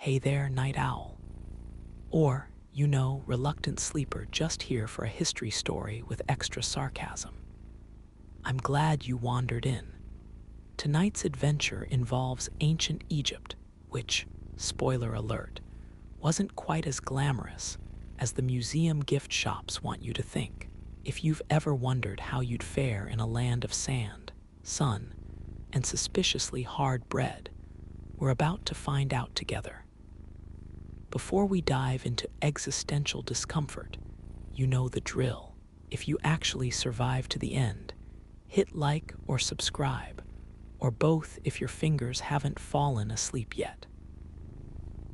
"Hey there, night owl." Or, reluctant sleeper just here for a history story with extra sarcasm. I'm glad you wandered in. Tonight's adventure involves ancient Egypt, which, spoiler alert, wasn't quite as glamorous as the museum gift shops want you to think. If you've ever wondered how you'd fare in a land of sand, sun, and suspiciously hard bread, we're about to find out together. Before we dive into existential discomfort, you know the drill. If you actually survive to the end, hit like or subscribe, or both if your fingers haven't fallen asleep yet.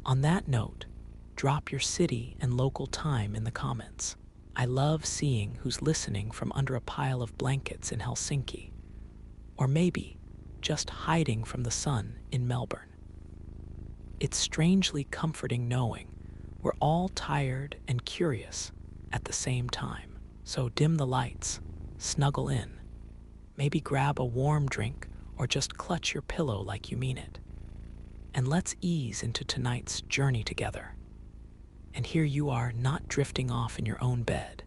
On that note, drop your city and local time in the comments. I love seeing who's listening from under a pile of blankets in Helsinki, or maybe just hiding from the sun in Melbourne. It's strangely comforting knowing we're all tired and curious at the same time. So dim the lights, snuggle in, maybe grab a warm drink or just clutch your pillow like you mean it. And let's ease into tonight's journey together. And here you are, not drifting off in your own bed,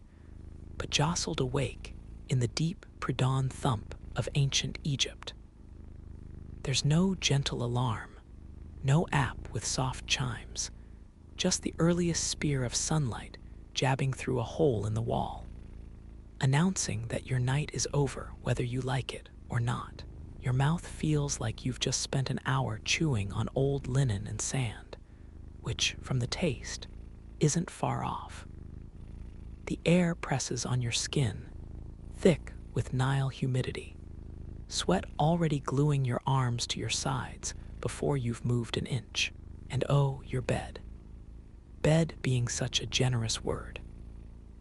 but jostled awake in the deep pre-dawn thump of ancient Egypt. There's no gentle alarm, no app with soft chimes, just the earliest spear of sunlight jabbing through a hole in the wall, announcing that your night is over whether you like it or not. Your mouth feels like you've just spent an hour chewing on old linen and sand, which, from the taste, isn't far off. The air presses on your skin, thick with Nile humidity, sweat already gluing your arms to your sides before you've moved an inch. And oh, your bed. Bed being such a generous word.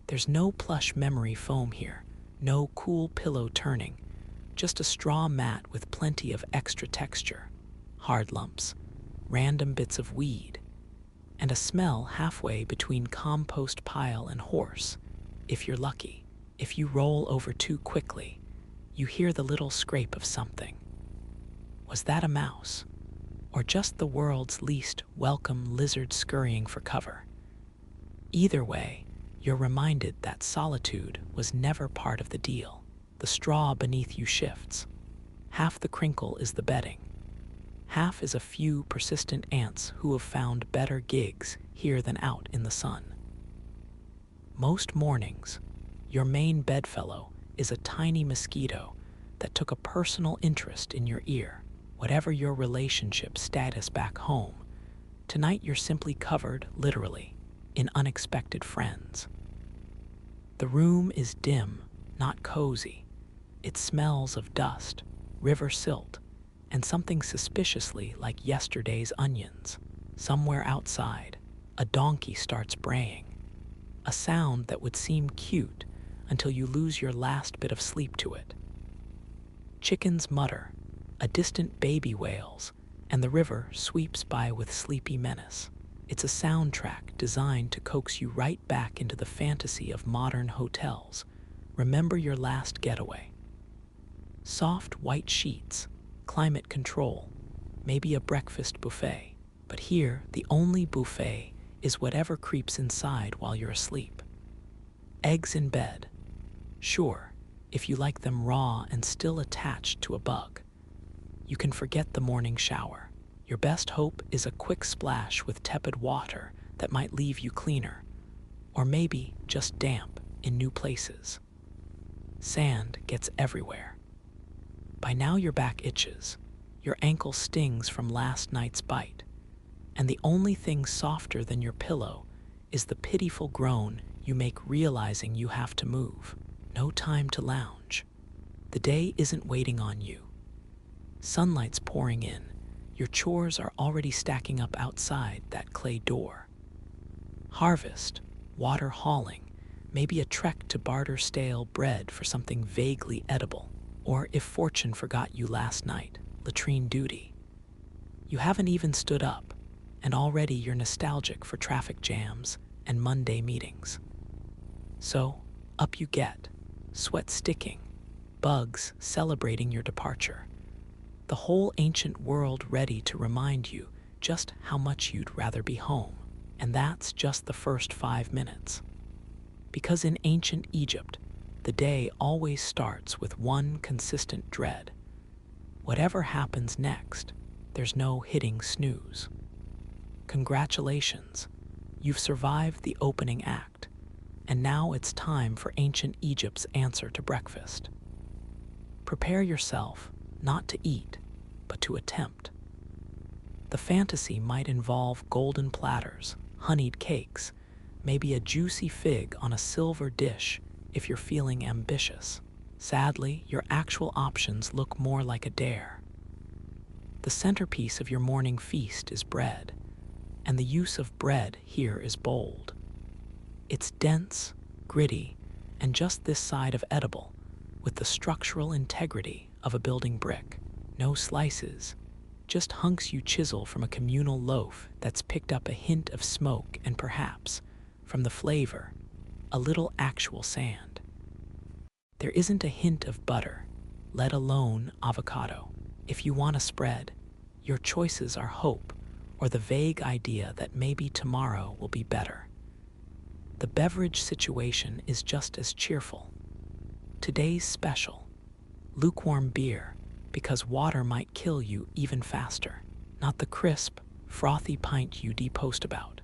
There's no plush memory foam here, no cool pillow turning, just a straw mat with plenty of extra texture, hard lumps, random bits of weed, and a smell halfway between compost pile and horse, if you're lucky. If you roll over too quickly, you hear the little scrape of something. Was that a mouse? Or just the world's least welcome lizard scurrying for cover? Either way, you're reminded that solitude was never part of the deal. The straw beneath you shifts. Half the crinkle is the bedding. Half is a few persistent ants who have found better gigs here than out in the sun. Most mornings, your main bedfellow is a tiny mosquito that took a personal interest in your ear. Whatever your relationship status back home, tonight you're simply covered, literally, in unexpected friends. The room is dim, not cozy. It smells of dust, river silt, and something suspiciously like yesterday's onions. Somewhere outside, a donkey starts braying, a sound that would seem cute until you lose your last bit of sleep to it. Chickens mutter, a distant baby wails, and the river sweeps by with sleepy menace. It's a soundtrack designed to coax you right back into the fantasy of modern hotels. Remember your last getaway. Soft white sheets, climate control, maybe a breakfast buffet. But here, the only buffet is whatever creeps inside while you're asleep. Eggs in bed. Sure, if you like them raw and still attached to a bug. You can forget the morning shower. Your best hope is a quick splash with tepid water that might leave you cleaner, or maybe just damp in new places. Sand gets everywhere. By now your back itches, your ankle stings from last night's bite, and the only thing softer than your pillow is the pitiful groan you make realizing you have to move. No time to lounge. The day isn't waiting on you. Sunlight's pouring in. Your chores are already stacking up outside that clay door. Harvest, water hauling, maybe a trek to barter stale bread for something vaguely edible. Or if fortune forgot you last night, latrine duty. You haven't even stood up, and already you're nostalgic for traffic jams and Monday meetings. So, up you get, sweat sticking, bugs celebrating your departure. The whole ancient world ready to remind you just how much you'd rather be home, and that's just the first 5 minutes. Because in ancient Egypt, the day always starts with one consistent dread. Whatever happens next, there's no hitting snooze. Congratulations, you've survived the opening act, and now it's time for ancient Egypt's answer to breakfast. Prepare yourself not to eat, but to attempt. The fantasy might involve golden platters, honeyed cakes, maybe a juicy fig on a silver dish if you're feeling ambitious. Sadly, your actual options look more like a dare. The centerpiece of your morning feast is bread, and the use of bread here is bold. It's dense, gritty, and just this side of edible, with the structural integrity of a building brick. No slices, just hunks you chisel from a communal loaf that's picked up a hint of smoke and perhaps, from the flavor, a little actual sand. There isn't a hint of butter, let alone avocado. If you want a spread, your choices are hope or the vague idea that maybe tomorrow will be better. The beverage situation is just as cheerful. Today's special, lukewarm beer, because water might kill you even faster, not the crisp, frothy pint you post about.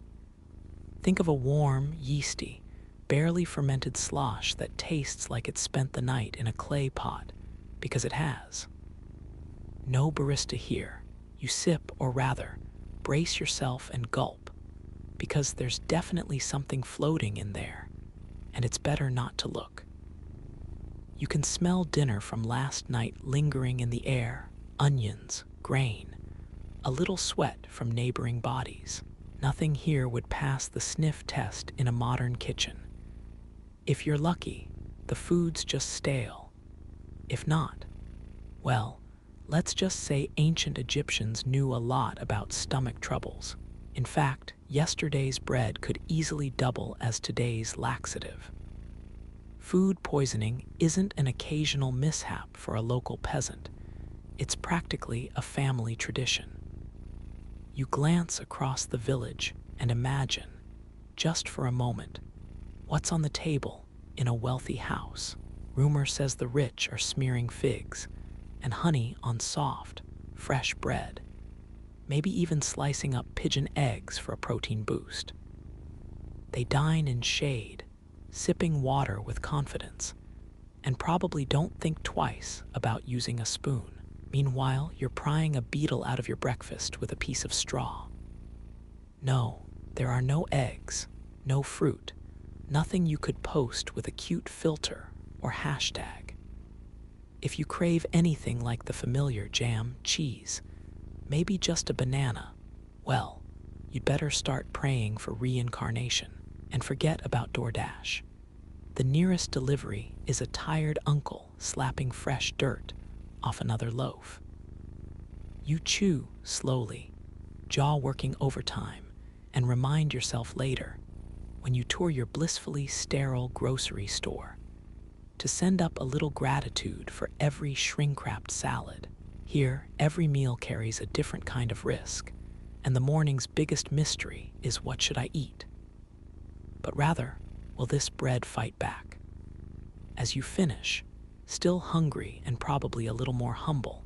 Think of a warm, yeasty, barely fermented slosh that tastes like it spent the night in a clay pot, because it has. No barista here. You sip, or rather, brace yourself and gulp, because there's definitely something floating in there, and it's better not to look. You can smell dinner from last night lingering in the air, onions, grain, a little sweat from neighboring bodies. Nothing here would pass the sniff test in a modern kitchen. If you're lucky, the food's just stale. If not, well, let's just say ancient Egyptians knew a lot about stomach troubles. In fact, yesterday's bread could easily double as today's laxative. Food poisoning isn't an occasional mishap for a local peasant. It's practically a family tradition. You glance across the village and imagine, just for a moment, what's on the table in a wealthy house. Rumor says the rich are smearing figs and honey on soft, fresh bread, maybe even slicing up pigeon eggs for a protein boost. They dine in shade, sipping water with confidence, and probably don't think twice about using a spoon. Meanwhile, you're prying a beetle out of your breakfast with a piece of straw. No, there are no eggs, no fruit, nothing you could post with a cute filter or hashtag. If you crave anything like the familiar jam, cheese, maybe just a banana, well, you'd better start praying for reincarnation and forget about DoorDash. The nearest delivery is a tired uncle slapping fresh dirt off another loaf. You chew slowly, jaw working overtime, and remind yourself later, when you tour your blissfully sterile grocery store, to send up a little gratitude for every shrink-wrapped salad. Here, every meal carries a different kind of risk, and the morning's biggest mystery is, what should I eat? But rather, will this bread fight back? As you finish, still hungry and probably a little more humble,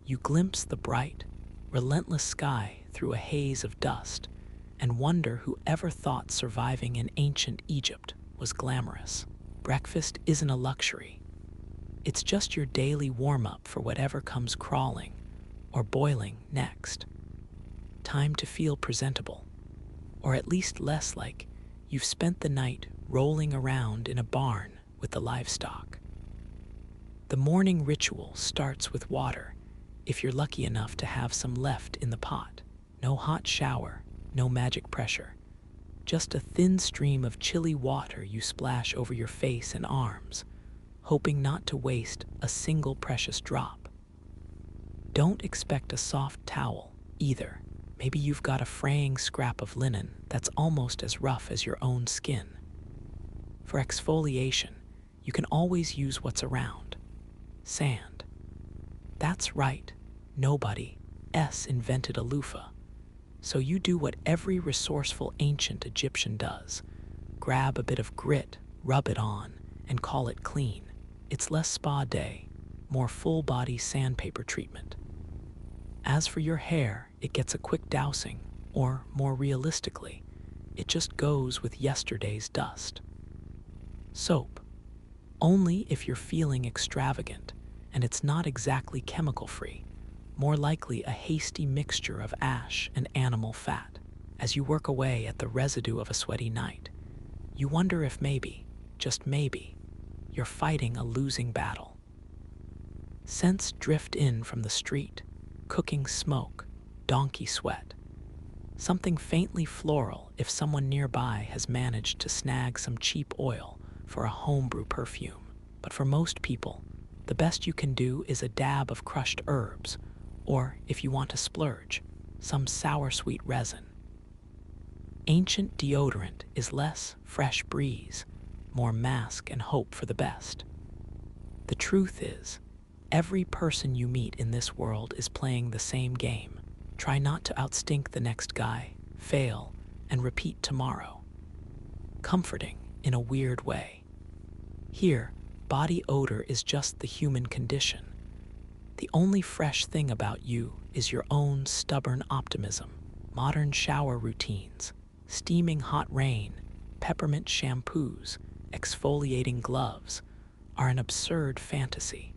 you glimpse the bright, relentless sky through a haze of dust and wonder who ever thought surviving in ancient Egypt was glamorous. Breakfast isn't a luxury. It's just your daily warm-up for whatever comes crawling or boiling next. Time to feel presentable, or at least less like you've spent the night rolling around in a barn with the livestock. The morning ritual starts with water, if you're lucky enough to have some left in the pot. No hot shower, no magic pressure, just a thin stream of chilly water you splash over your face and arms, hoping not to waste a single precious drop. Don't expect a soft towel either. Maybe you've got a fraying scrap of linen that's almost as rough as your own skin. For exfoliation, you can always use what's around. Sand. That's right, nobody invented a loofah. So you do what every resourceful ancient Egyptian does. Grab a bit of grit, rub it on, and call it clean. It's less spa day, more full-body sandpaper treatment. As for your hair, it gets a quick dousing, or more realistically, it just goes with yesterday's dust. Soap. Only if you're feeling extravagant, and it's not exactly chemical-free, more likely a hasty mixture of ash and animal fat. As you work away at the residue of a sweaty night, you wonder if maybe, just maybe, you're fighting a losing battle. Scents drift in from the street, cooking smoke, donkey sweat. Something faintly floral if someone nearby has managed to snag some cheap oil for a homebrew perfume. But for most people, the best you can do is a dab of crushed herbs, or, if you want to splurge, some sour-sweet resin. Ancient deodorant is less fresh breeze, more mask and hope for the best. The truth is, every person you meet in this world is playing the same game. Try not to outstink the next guy, fail, and repeat tomorrow. Comforting in a weird way. Here, body odor is just the human condition. The only fresh thing about you is your own stubborn optimism. Modern shower routines, steaming hot rain, peppermint shampoos, exfoliating gloves are an absurd fantasy.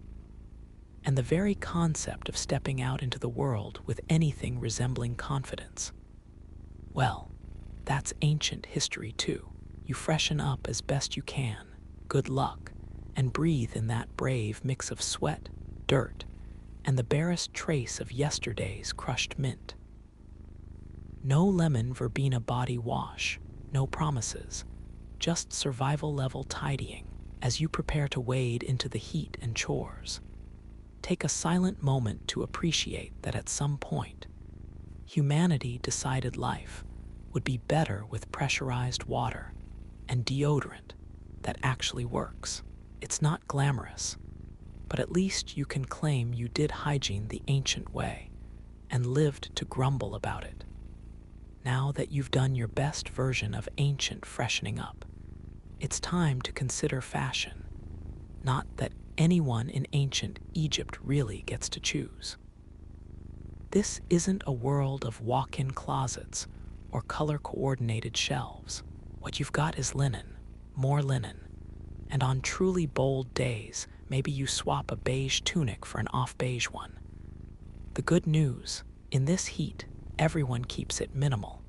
And the very concept of stepping out into the world with anything resembling confidence, well, that's ancient history too. You freshen up as best you can, good luck, and breathe in that brave mix of sweat, dirt, and the barest trace of yesterday's crushed mint. No lemon verbena body wash, no promises, just survival-level tidying as you prepare to wade into the heat and chores. Take a silent moment to appreciate that at some point, humanity decided life would be better with pressurized water and deodorant that actually works. It's not glamorous, but at least you can claim you did hygiene the ancient way and lived to grumble about it. Now that you've done your best version of ancient freshening up, it's time to consider fashion. Not that anyone in ancient Egypt really gets to choose. This isn't a world of walk-in closets or color-coordinated shelves. What you've got is linen, more linen, and on truly bold days, maybe you swap a beige tunic for an off-beige one. The good news, in this heat, everyone keeps it minimal.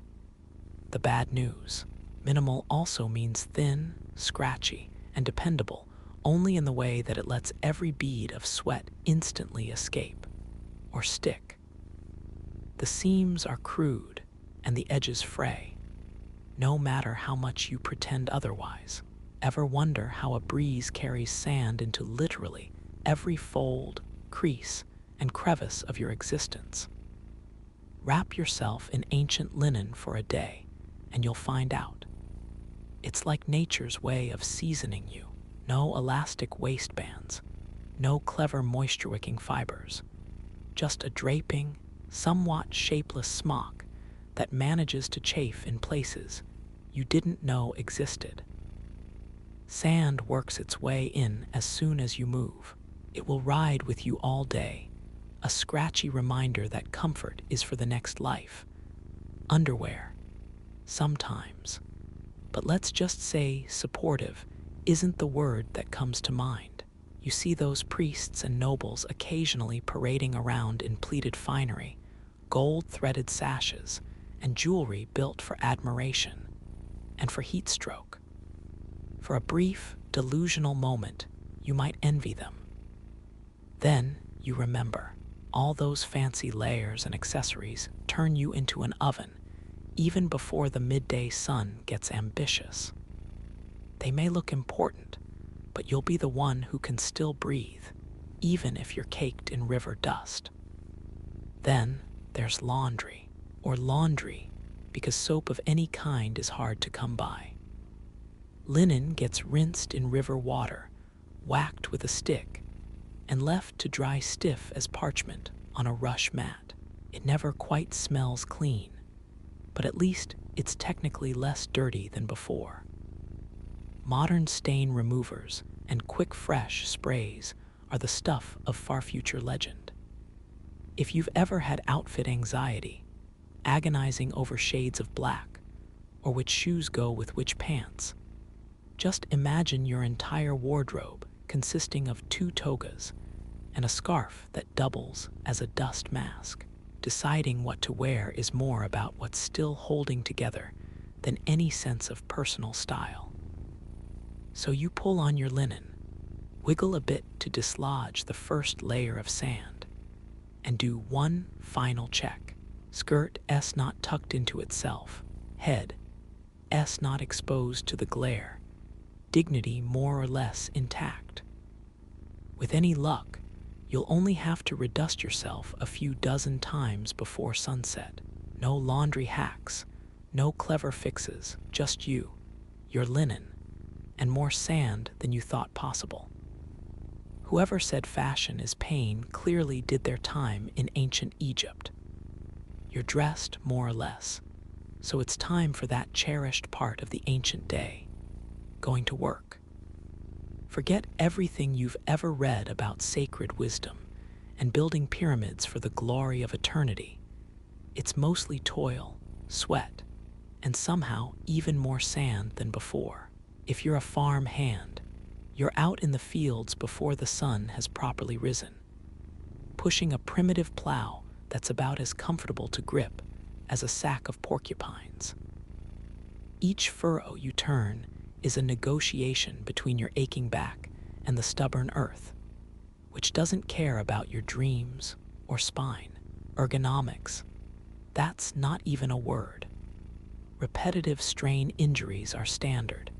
The bad news, minimal also means thin, scratchy, and dependable only in the way that it lets every bead of sweat instantly escape, or stick. The seams are crude, and the edges fray, no matter how much you pretend otherwise. Ever wonder how a breeze carries sand into literally every fold, crease, and crevice of your existence? Wrap yourself in ancient linen for a day, and you'll find out. It's like nature's way of seasoning you. No elastic waistbands, no clever moisture-wicking fibers, just a draping, somewhat shapeless smock that manages to chafe in places you didn't know existed. Sand works its way in as soon as you move. It will ride with you all day, a scratchy reminder that comfort is for the next life. Underwear, sometimes. But let's just say supportive isn't the word that comes to mind. You see those priests and nobles occasionally parading around in pleated finery, gold-threaded sashes, and jewelry built for admiration and for heat stroke. For a brief, delusional moment, you might envy them. Then you remember, all those fancy layers and accessories turn you into an oven even before the midday sun gets ambitious. They may look important, but you'll be the one who can still breathe, even if you're caked in river dust. Then there's laundry, or laundry, because soap of any kind is hard to come by. Linen gets rinsed in river water, whacked with a stick, and left to dry stiff as parchment on a rush mat. It never quite smells clean, but at least it's technically less dirty than before. Modern stain removers and quick fresh sprays are the stuff of far future legend. If you've ever had outfit anxiety, agonizing over shades of black, or which shoes go with which pants, just imagine your entire wardrobe consisting of 2 togas and a scarf that doubles as a dust mask. Deciding what to wear is more about what's still holding together than any sense of personal style. So you pull on your linen, wiggle a bit to dislodge the first layer of sand, and do one final check. Skirt S not tucked into itself, head S not exposed to the glare, dignity more or less intact. With any luck, you'll only have to redust yourself a few dozen times before sunset. No laundry hacks, no clever fixes, just you, your linen, and more sand than you thought possible. Whoever said fashion is pain clearly did their time in ancient Egypt. You're dressed more or less, so it's time for that cherished part of the ancient day, going to work. Forget everything you've ever read about sacred wisdom and building pyramids for the glory of eternity. It's mostly toil, sweat, and somehow even more sand than before. If you're a farm hand, you're out in the fields before the sun has properly risen, pushing a primitive plow that's about as comfortable to grip as a sack of porcupines. Each furrow you turn is a negotiation between your aching back and the stubborn earth, which doesn't care about your dreams or spine. Ergonomics, that's not even a word. Repetitive strain injuries are standard,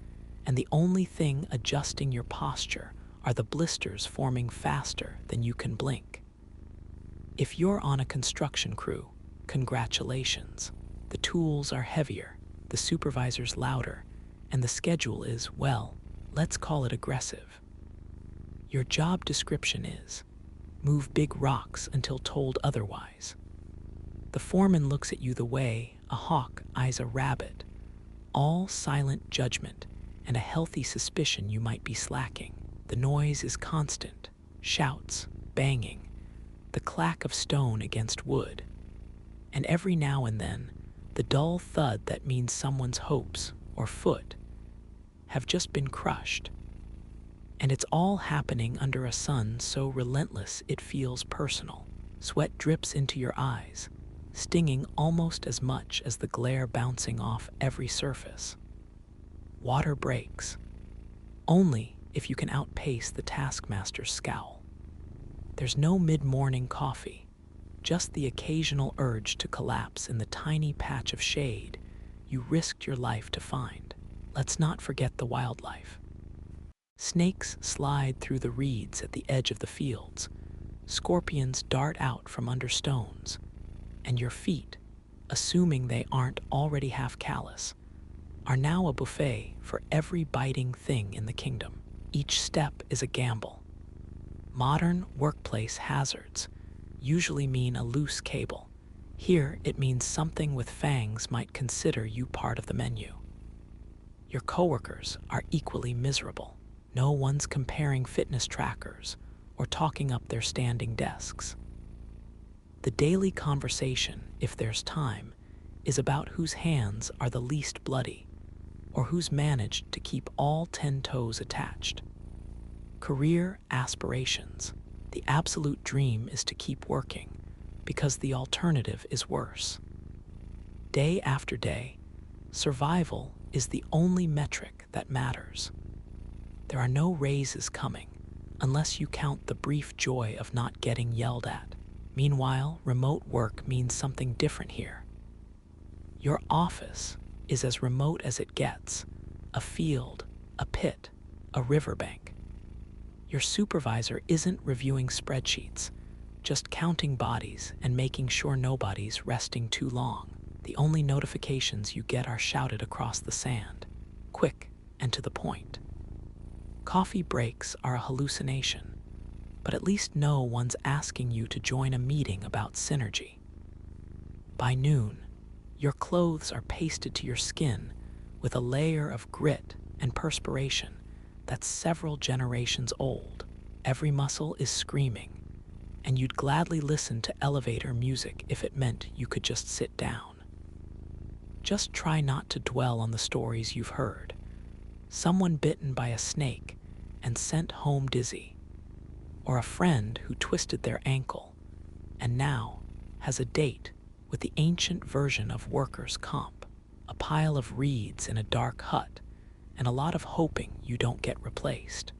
and the only thing adjusting your posture are the blisters forming faster than you can blink. If you're on a construction crew, congratulations. The tools are heavier, the supervisor's louder, and the schedule is, well, let's call it aggressive. Your job description is, move big rocks until told otherwise. The foreman looks at you the way a hawk eyes a rabbit, all silent judgment and a healthy suspicion you might be slacking. The noise is constant, shouts, banging, the clack of stone against wood, and every now and then, the dull thud that means someone's hopes or foot have just been crushed. And it's all happening under a sun so relentless it feels personal. Sweat drips into your eyes, stinging almost as much as the glare bouncing off every surface. Water breaks, only if you can outpace the taskmaster's scowl. There's no mid-morning coffee, just the occasional urge to collapse in the tiny patch of shade you risked your life to find. Let's not forget the wildlife. Snakes slide through the reeds at the edge of the fields, scorpions dart out from under stones, and your feet, assuming they aren't already half callous, are now a buffet for every biting thing in the kingdom. Each step is a gamble. Modern workplace hazards usually mean a loose cable. Here, it means something with fangs might consider you part of the menu. Your coworkers are equally miserable. No one's comparing fitness trackers or talking up their standing desks. The daily conversation, if there's time, is about whose hands are the least bloody or who's managed to keep all 10 toes attached. Career aspirations. The absolute dream is to keep working because the alternative is worse. Day after day, survival is the only metric that matters. There are no raises coming unless you count the brief joy of not getting yelled at. Meanwhile, remote work means something different here. Your office is as remote as it gets, a field, a pit, a riverbank. Your supervisor isn't reviewing spreadsheets, just counting bodies and making sure nobody's resting too long. The only notifications you get are shouted across the sand, quick and to the point. Coffee breaks are a hallucination, but at least no one's asking you to join a meeting about synergy. By noon, Your clothes are pasted to your skin with a layer of grit and perspiration that's several generations old. Every muscle is screaming, and you'd gladly listen to elevator music if it meant you could just sit down. Just try not to dwell on the stories you've heard. Someone bitten by a snake and sent home dizzy, or a friend who twisted their ankle and now has a date with the ancient version of workers' comp, a pile of reeds in a dark hut, and a lot of hoping you don't get replaced.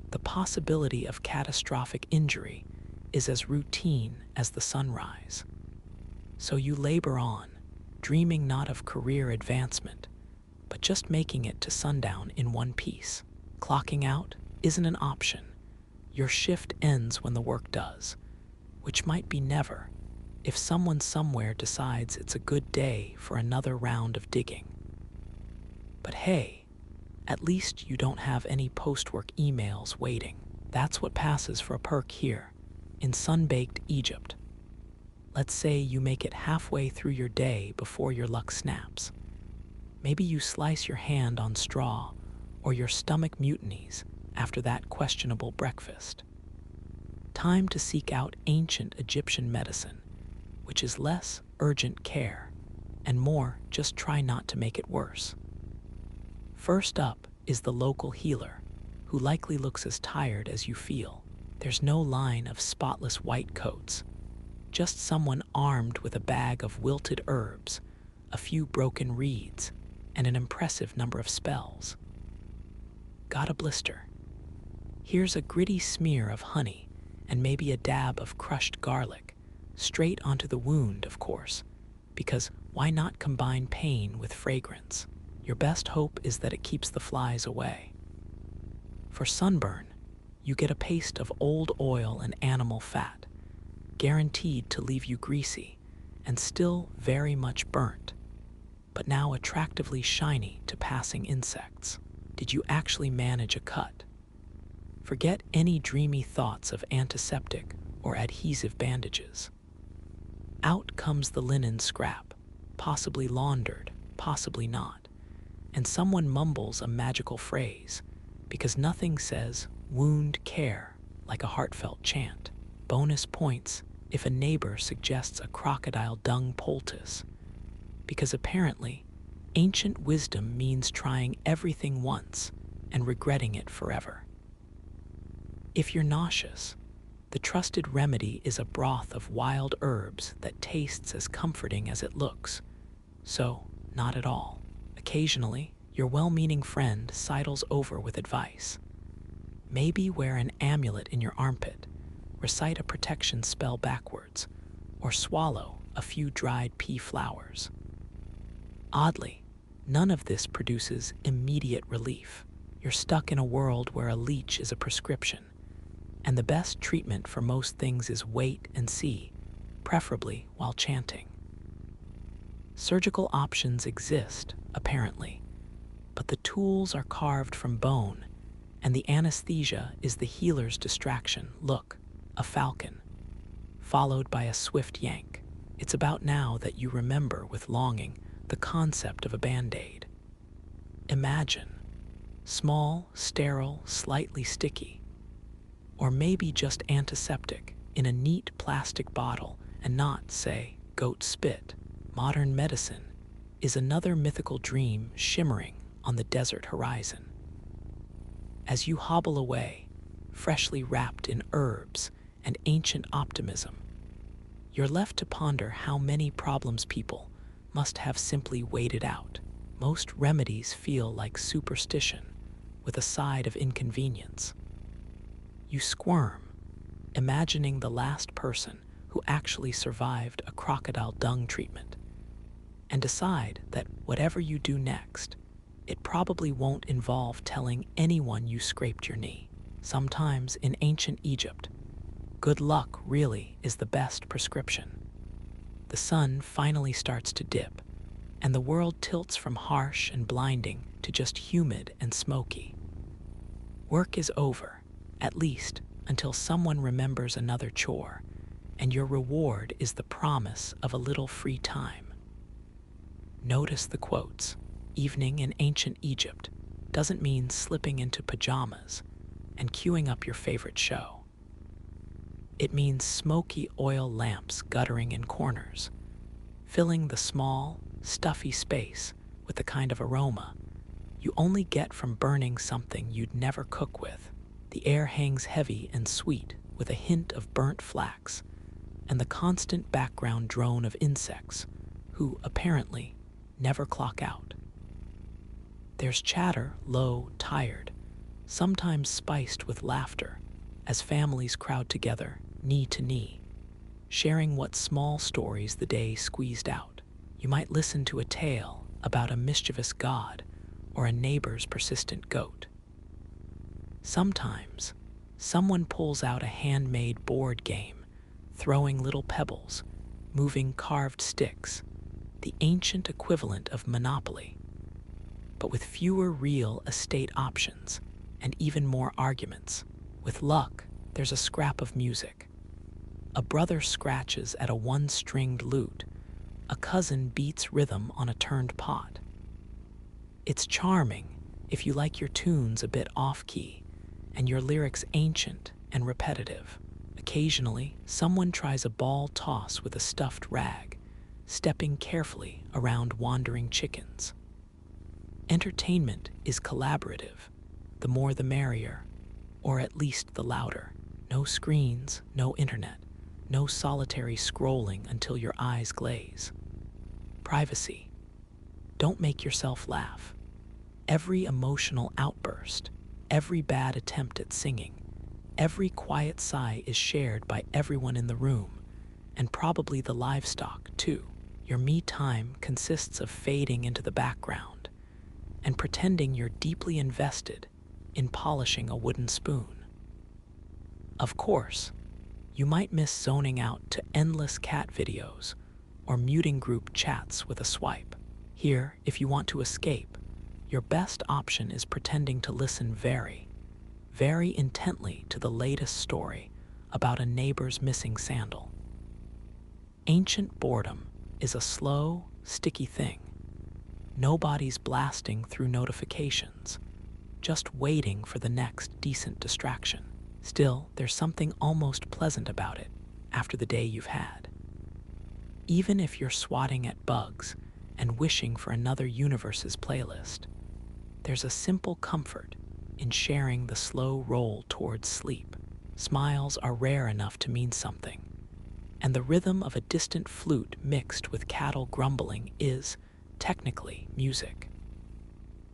The possibility of catastrophic injury is as routine as the sunrise. So you labor on, dreaming not of career advancement, but just making it to sundown in one piece. Clocking out isn't an option. Your shift ends when the work does, which might be never, if someone somewhere decides it's a good day for another round of digging. But hey, at least you don't have any post-work emails waiting. That's what passes for a perk here, in sun-baked Egypt. Let's say you make it halfway through your day before your luck snaps. Maybe you slice your hand on straw, or your stomach mutinies after that questionable breakfast. Time to seek out ancient Egyptian medicine, which is less urgent care and more just try not to make it worse. First up is the local healer, who likely looks as tired as you feel. There's no line of spotless white coats, just someone armed with a bag of wilted herbs, a few broken reeds, and an impressive number of spells. Got a blister? Here's a gritty smear of honey and maybe a dab of crushed garlic, straight onto the wound, of course, because why not combine pain with fragrance? Your best hope is that it keeps the flies away. For sunburn, you get a paste of old oil and animal fat, guaranteed to leave you greasy and still very much burnt, but now attractively shiny to passing insects. Did you actually manage a cut? Forget any dreamy thoughts of antiseptic or adhesive bandages. Out comes the linen scrap, possibly laundered, possibly not, and someone mumbles a magical phrase, because nothing says wound care like a heartfelt chant. Bonus points if a neighbor suggests a crocodile dung poultice, because apparently ancient wisdom means trying everything once and regretting it forever. If you're nauseous, the trusted remedy is a broth of wild herbs that tastes as comforting as it looks. So, not at all. Occasionally, your well-meaning friend sidles over with advice. Maybe wear an amulet in your armpit, recite a protection spell backwards, or swallow a few dried pea flowers. Oddly, none of this produces immediate relief. You're stuck in a world where a leech is a prescription, and the best treatment for most things is wait and see, preferably while chanting. Surgical options exist, apparently, but the tools are carved from bone, and the anesthesia is the healer's distraction. Look, a falcon, followed by a swift yank. It's about now that you remember with longing the concept of a Band-Aid. Imagine, small, sterile, slightly sticky, or maybe just antiseptic in a neat plastic bottle and not, say, goat spit. Modern medicine is another mythical dream shimmering on the desert horizon. As you hobble away, freshly wrapped in herbs and ancient optimism, you're left to ponder how many problems people must have simply waited out. Most remedies feel like superstition with a side of inconvenience. You squirm, imagining the last person who actually survived a crocodile dung treatment, and decide that whatever you do next, it probably won't involve telling anyone you scraped your knee. Sometimes in ancient Egypt, good luck really is the best prescription. The sun finally starts to dip, and the world tilts from harsh and blinding to just humid and smoky. Work is over, at least until someone remembers another chore, and your reward is the promise of a little free time. Notice the quotes. Evening in ancient Egypt doesn't mean slipping into pajamas and queuing up your favorite show. It means smoky oil lamps guttering in corners, filling the small, stuffy space with the kind of aroma you only get from burning something you'd never cook with. The air hangs heavy and sweet with a hint of burnt flax and the constant background drone of insects who, apparently, never clock out. There's chatter, low, tired, sometimes spiced with laughter, as families crowd together, knee to knee, sharing what small stories the day squeezed out. You might listen to a tale about a mischievous god or a neighbor's persistent goat. Sometimes, someone pulls out a handmade board game, throwing little pebbles, moving carved sticks, the ancient equivalent of Monopoly, but with fewer real estate options and even more arguments. With luck, there's a scrap of music. A brother scratches at a one-stringed lute, a cousin beats rhythm on a turned pot. It's charming if you like your tunes a bit off-key and your lyrics ancient and repetitive. Occasionally, someone tries a ball toss with a stuffed rag, stepping carefully around wandering chickens. Entertainment is collaborative. The more the merrier, or at least the louder. No screens, no internet, no solitary scrolling until your eyes glaze. Privacy. Don't make yourself laugh. Every emotional outburst, every bad attempt at singing, every quiet sigh is shared by everyone in the room, and probably the livestock, too. Your me time consists of fading into the background and pretending you're deeply invested in polishing a wooden spoon. Of course, you might miss zoning out to endless cat videos or muting group chats with a swipe. Here, if you want to escape, your best option is pretending to listen very, very intently to the latest story about a neighbor's missing sandal. Ancient boredom is a slow, sticky thing. Nobody's blasting through notifications, just waiting for the next decent distraction. Still, there's something almost pleasant about it after the day you've had. Even if you're swatting at bugs and wishing for another universe's playlist, there's a simple comfort in sharing the slow roll towards sleep. Smiles are rare enough to mean something, and the rhythm of a distant flute mixed with cattle grumbling is, technically, music.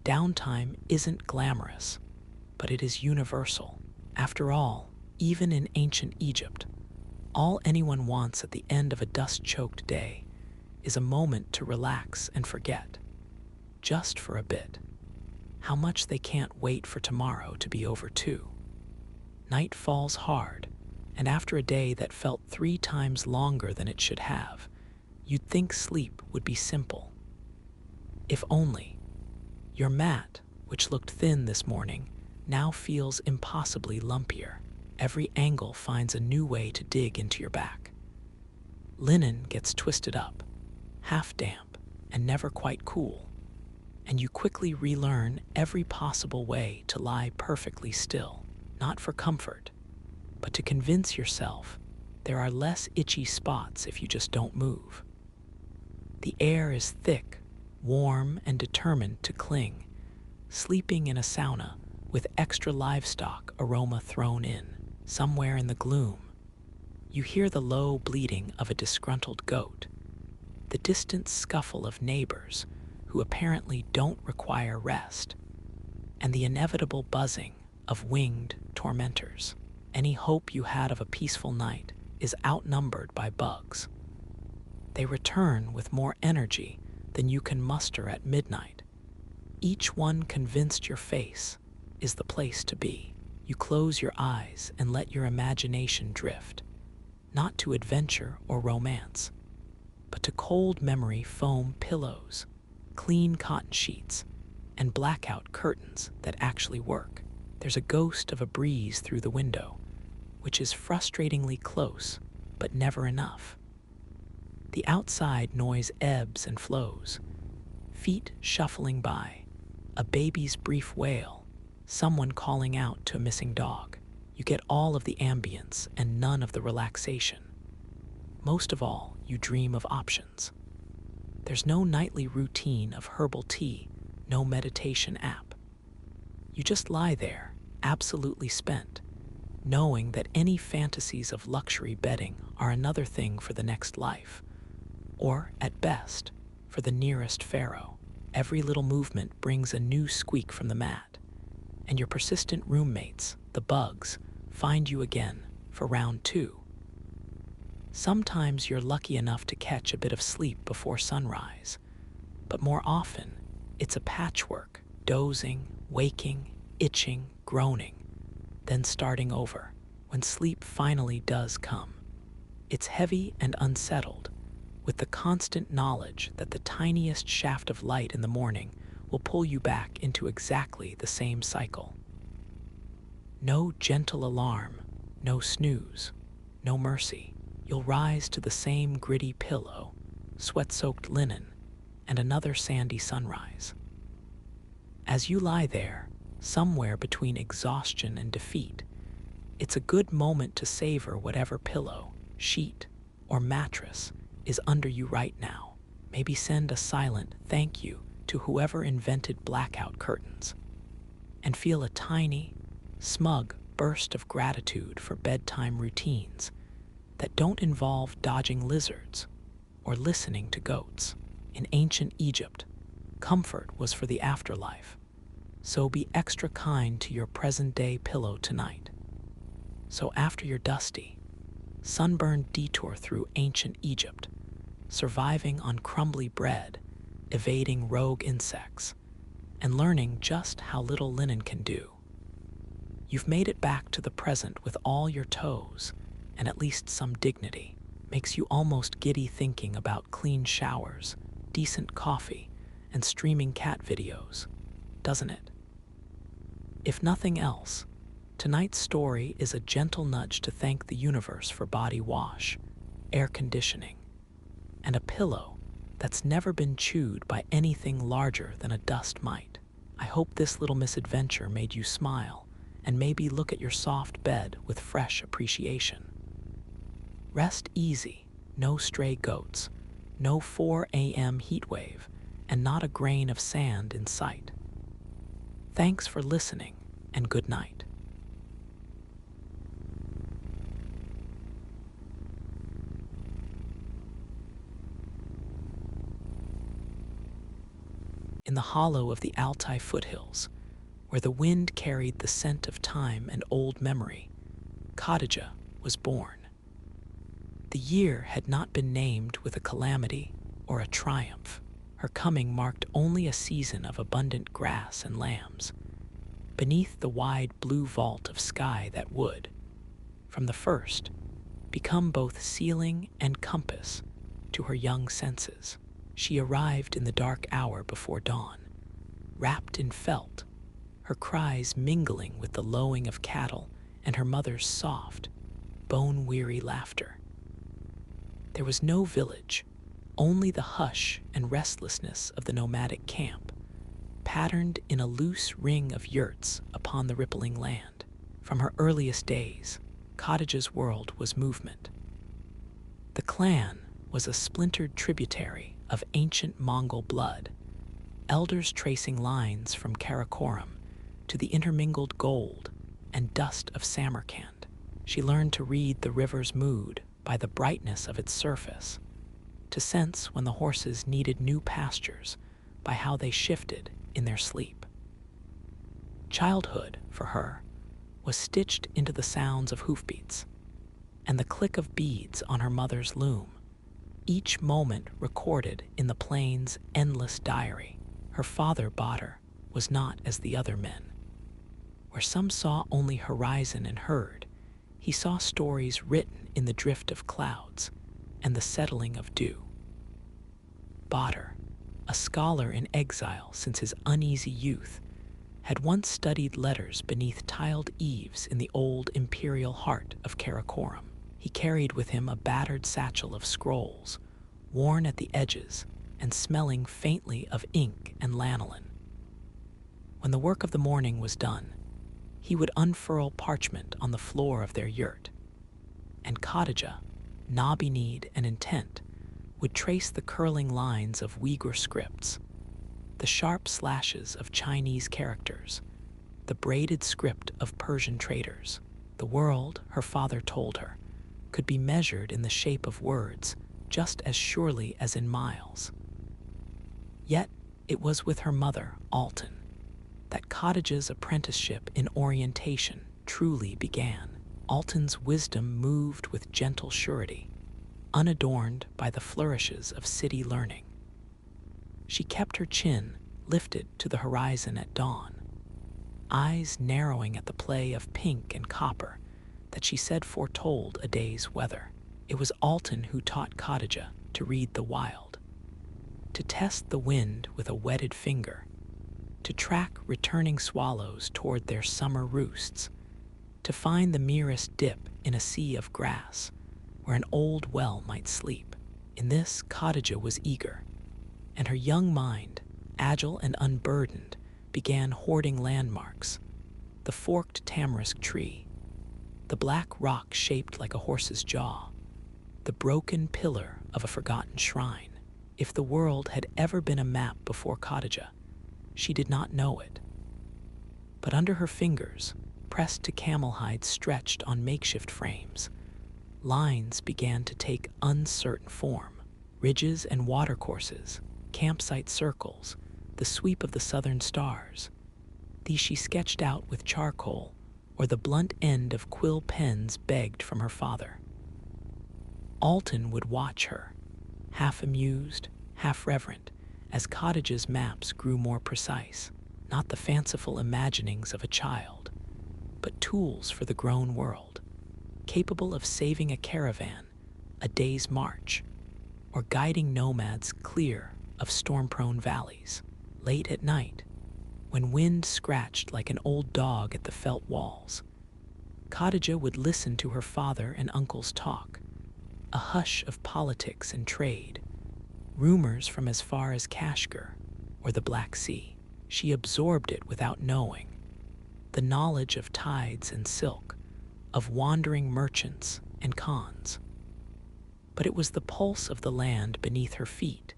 Downtime isn't glamorous, but it is universal. After all, even in ancient Egypt, all anyone wants at the end of a dust-choked day is a moment to relax and forget, just for a bit, how much they can't wait for tomorrow to be over too. Night falls hard, and after a day that felt 3 times longer than it should have, you'd think sleep would be simple. If only. Your mat, which looked thin this morning, now feels impossibly lumpier. Every angle finds a new way to dig into your back. Linen gets twisted up, half damp, and never quite cool, and you quickly relearn every possible way to lie perfectly still, not for comfort, but to convince yourself there are less itchy spots if you just don't move. The air is thick, warm, and determined to cling, sleeping in a sauna with extra livestock aroma thrown in. Somewhere in the gloom, you hear the low bleating of a disgruntled goat, the distant scuffle of neighbors who apparently don't require rest, and the inevitable buzzing of winged tormentors. Any hope you had of a peaceful night is outnumbered by bugs. They return with more energy than you can muster at midnight, each one convinced your face is the place to be. You close your eyes and let your imagination drift, not to adventure or romance, but to cold memory foam pillows, clean cotton sheets, and blackout curtains that actually work. There's a ghost of a breeze through the window, which is frustratingly close, but never enough. The outside noise ebbs and flows, feet shuffling by, a baby's brief wail, someone calling out to a missing dog. You get all of the ambience and none of the relaxation. Most of all, you dream of options. There's no nightly routine of herbal tea, no meditation app. You just lie there, absolutely spent, knowing that any fantasies of luxury bedding are another thing for the next life, or, at best, for the nearest pharaoh. Every little movement brings a new squeak from the mat, and your persistent roommates, the bugs, find you again for round 2. Sometimes you're lucky enough to catch a bit of sleep before sunrise, but more often, it's a patchwork, dozing, waking, itching, groaning, then starting over. When sleep finally does come, it's heavy and unsettled, with the constant knowledge that the tiniest shaft of light in the morning will pull you back into exactly the same cycle. No gentle alarm, no snooze, no mercy. You'll rise to the same gritty pillow, sweat-soaked linen, and another sandy sunrise. As you lie there, somewhere between exhaustion and defeat, it's a good moment to savor whatever pillow, sheet, or mattress is under you right now. Maybe send a silent thank you to whoever invented blackout curtains, and feel a tiny, smug burst of gratitude for bedtime routines that don't involve dodging lizards or listening to goats. In ancient Egypt, comfort was for the afterlife, so be extra kind to your present-day pillow tonight. So after your dusty, sunburned detour through ancient Egypt, surviving on crumbly bread, evading rogue insects, and learning just how little linen can do, you've made it back to the present with all your toes and at least some dignity. Makes you almost giddy thinking about clean showers, decent coffee, and streaming cat videos, doesn't it? If nothing else, tonight's story is a gentle nudge to thank the universe for body wash, air conditioning, and a pillow that's never been chewed by anything larger than a dust mite. I hope this little misadventure made you smile and maybe look at your soft bed with fresh appreciation. Rest easy, no stray goats, no 4 a.m. heatwave, and not a grain of sand in sight. Thanks for listening, and good night. In the hollow of the Altai foothills, where the wind carried the scent of time and old memory, Khadija was born. The year had not been named with a calamity or a triumph. Her coming marked only a season of abundant grass and lambs, beneath the wide blue vault of sky that would, from the first, become both ceiling and compass to her young senses. She arrived in the dark hour before dawn, wrapped in felt, her cries mingling with the lowing of cattle and her mother's soft, bone-weary laughter. There was no village, only the hush and restlessness of the nomadic camp, patterned in a loose ring of yurts upon the rippling land. From her earliest days, Khadija's world was movement. The clan was a splintered tributary of ancient Mongol blood, elders tracing lines from Karakoram to the intermingled gold and dust of Samarkand. She learned to read the river's mood by the brightness of its surface, to sense when the horses needed new pastures by how they shifted in their sleep. Childhood, for her, was stitched into the sounds of hoofbeats and the click of beads on her mother's loom, each moment recorded in the plain's endless diary. Her father, Badr, was not as the other men. Where some saw only horizon and herd, he saw stories written in the drift of clouds and the settling of dew. Badr, a scholar in exile since his uneasy youth, had once studied letters beneath tiled eaves in the old imperial heart of Karakoram. He carried with him a battered satchel of scrolls, worn at the edges and smelling faintly of ink and lanolin. When the work of the morning was done, he would unfurl parchment on the floor of their yurt, and Khadija, knobby-kneed and intent, would trace the curling lines of Uyghur scripts, the sharp slashes of Chinese characters, the braided script of Persian traders. The world, her father told her, could be measured in the shape of words just as surely as in miles. Yet it was with her mother, Alton, that Khadija's apprenticeship in orientation truly began. Alton's wisdom moved with gentle surety, unadorned by the flourishes of city learning. She kept her chin lifted to the horizon at dawn, eyes narrowing at the play of pink and copper that she said foretold a day's weather. It was Alton who taught Khadija to read the wild, to test the wind with a wetted finger, to track returning swallows toward their summer roosts, to find the merest dip in a sea of grass where an old well might sleep. In this, Khadija was eager, and her young mind, agile and unburdened, began hoarding landmarks: the forked tamarisk tree, the black rock shaped like a horse's jaw, the broken pillar of a forgotten shrine. If the world had ever been a map before Khadija, she did not know it. But under her fingers, pressed to camel hides stretched on makeshift frames, lines began to take uncertain form: ridges and watercourses, campsite circles, the sweep of the southern stars. These she sketched out with charcoal or the blunt end of quill pens begged from her father. Alton would watch her, half amused, half reverent, as Khadija's maps grew more precise, not the fanciful imaginings of a child, but tools for the grown world, capable of saving a caravan, a day's march, or guiding nomads clear of storm-prone valleys. Late at night, when wind scratched like an old dog at the felt walls, Khadija would listen to her father and uncle's talk, a hush of politics and trade, rumors from as far as Kashgar or the Black Sea. She absorbed it without knowing, the knowledge of tides and silk, of wandering merchants and khans. But it was the pulse of the land beneath her feet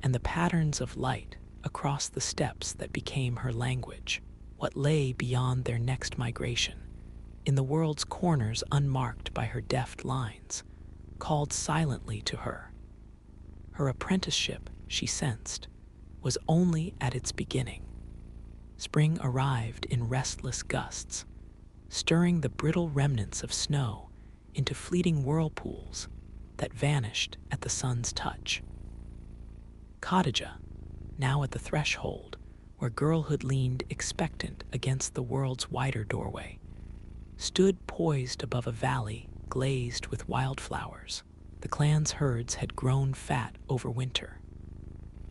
and the patterns of light across the steppes that became her language. What lay beyond their next migration, in the world's corners unmarked by her deft lines, called silently to her. Her apprenticeship, she sensed, was only at its beginning. Spring arrived in restless gusts, stirring the brittle remnants of snow into fleeting whirlpools that vanished at the sun's touch. Khadija, now at the threshold where girlhood leaned expectant against the world's wider doorway, stood poised above a valley glazed with wildflowers. The clan's herds had grown fat over winter.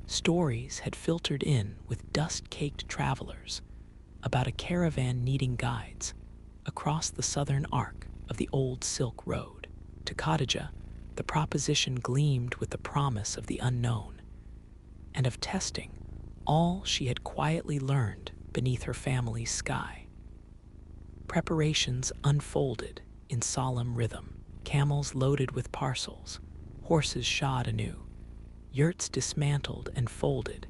Stories had filtered in with dust-caked travelers about a caravan needing guides across the southern arc of the old Silk Road. To Khadija, the proposition gleamed with the promise of the unknown and of testing all she had quietly learned beneath her family's sky. Preparations unfolded in solemn rhythm: camels loaded with parcels, horses shod anew, yurts dismantled and folded,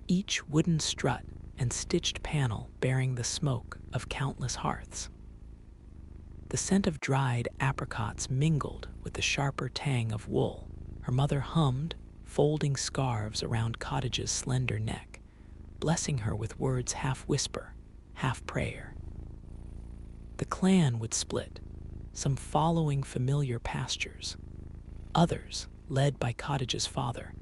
each wooden strut and stitched panel bearing the smoke of countless hearths. The scent of dried apricots mingled with the sharper tang of wool. Her mother hummed, folding scarves around Khadija's slender neck, blessing her with words half whisper, half prayer. The clan would split, some following familiar pastures. Others, led by Khadija's father,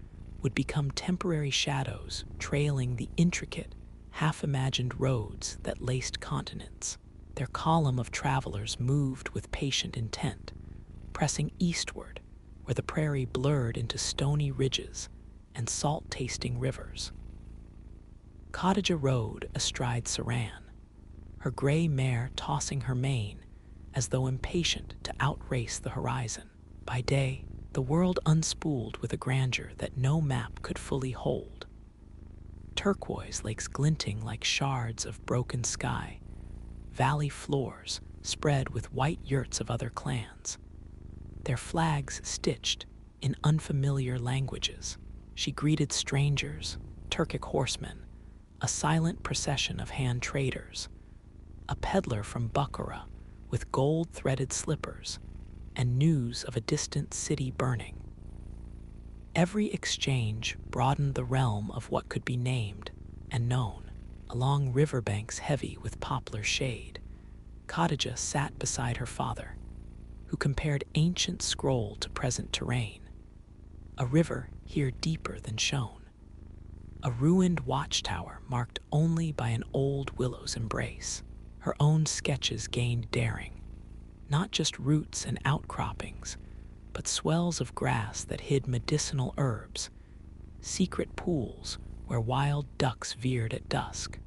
would become temporary shadows trailing the intricate, half-imagined roads that laced continents. Their column of travelers moved with patient intent, pressing eastward where the prairie blurred into stony ridges and salt-tasting rivers. Khadija rode astride Smaragd, her gray mare tossing her mane as though impatient to outrace the horizon. By day, the world unspooled with a grandeur that no map could fully hold. Turquoise lakes glinting like shards of broken sky, valley floors spread with white yurts of other clans, their flags stitched in unfamiliar languages. She greeted strangers, Turkic horsemen, a silent procession of hand traders, a peddler from Bukhara with gold-threaded slippers, and news of a distant city burning. Every exchange broadened the realm of what could be named and known. Along riverbanks heavy with poplar shade, Khadija sat beside her father, who compared ancient scroll to present terrain. A river here deeper than shown, a ruined watchtower marked only by an old willow's embrace. Her own sketches gained daring, not just roots and outcroppings, but swells of grass that hid medicinal herbs, secret pools where wild ducks veered at dusk.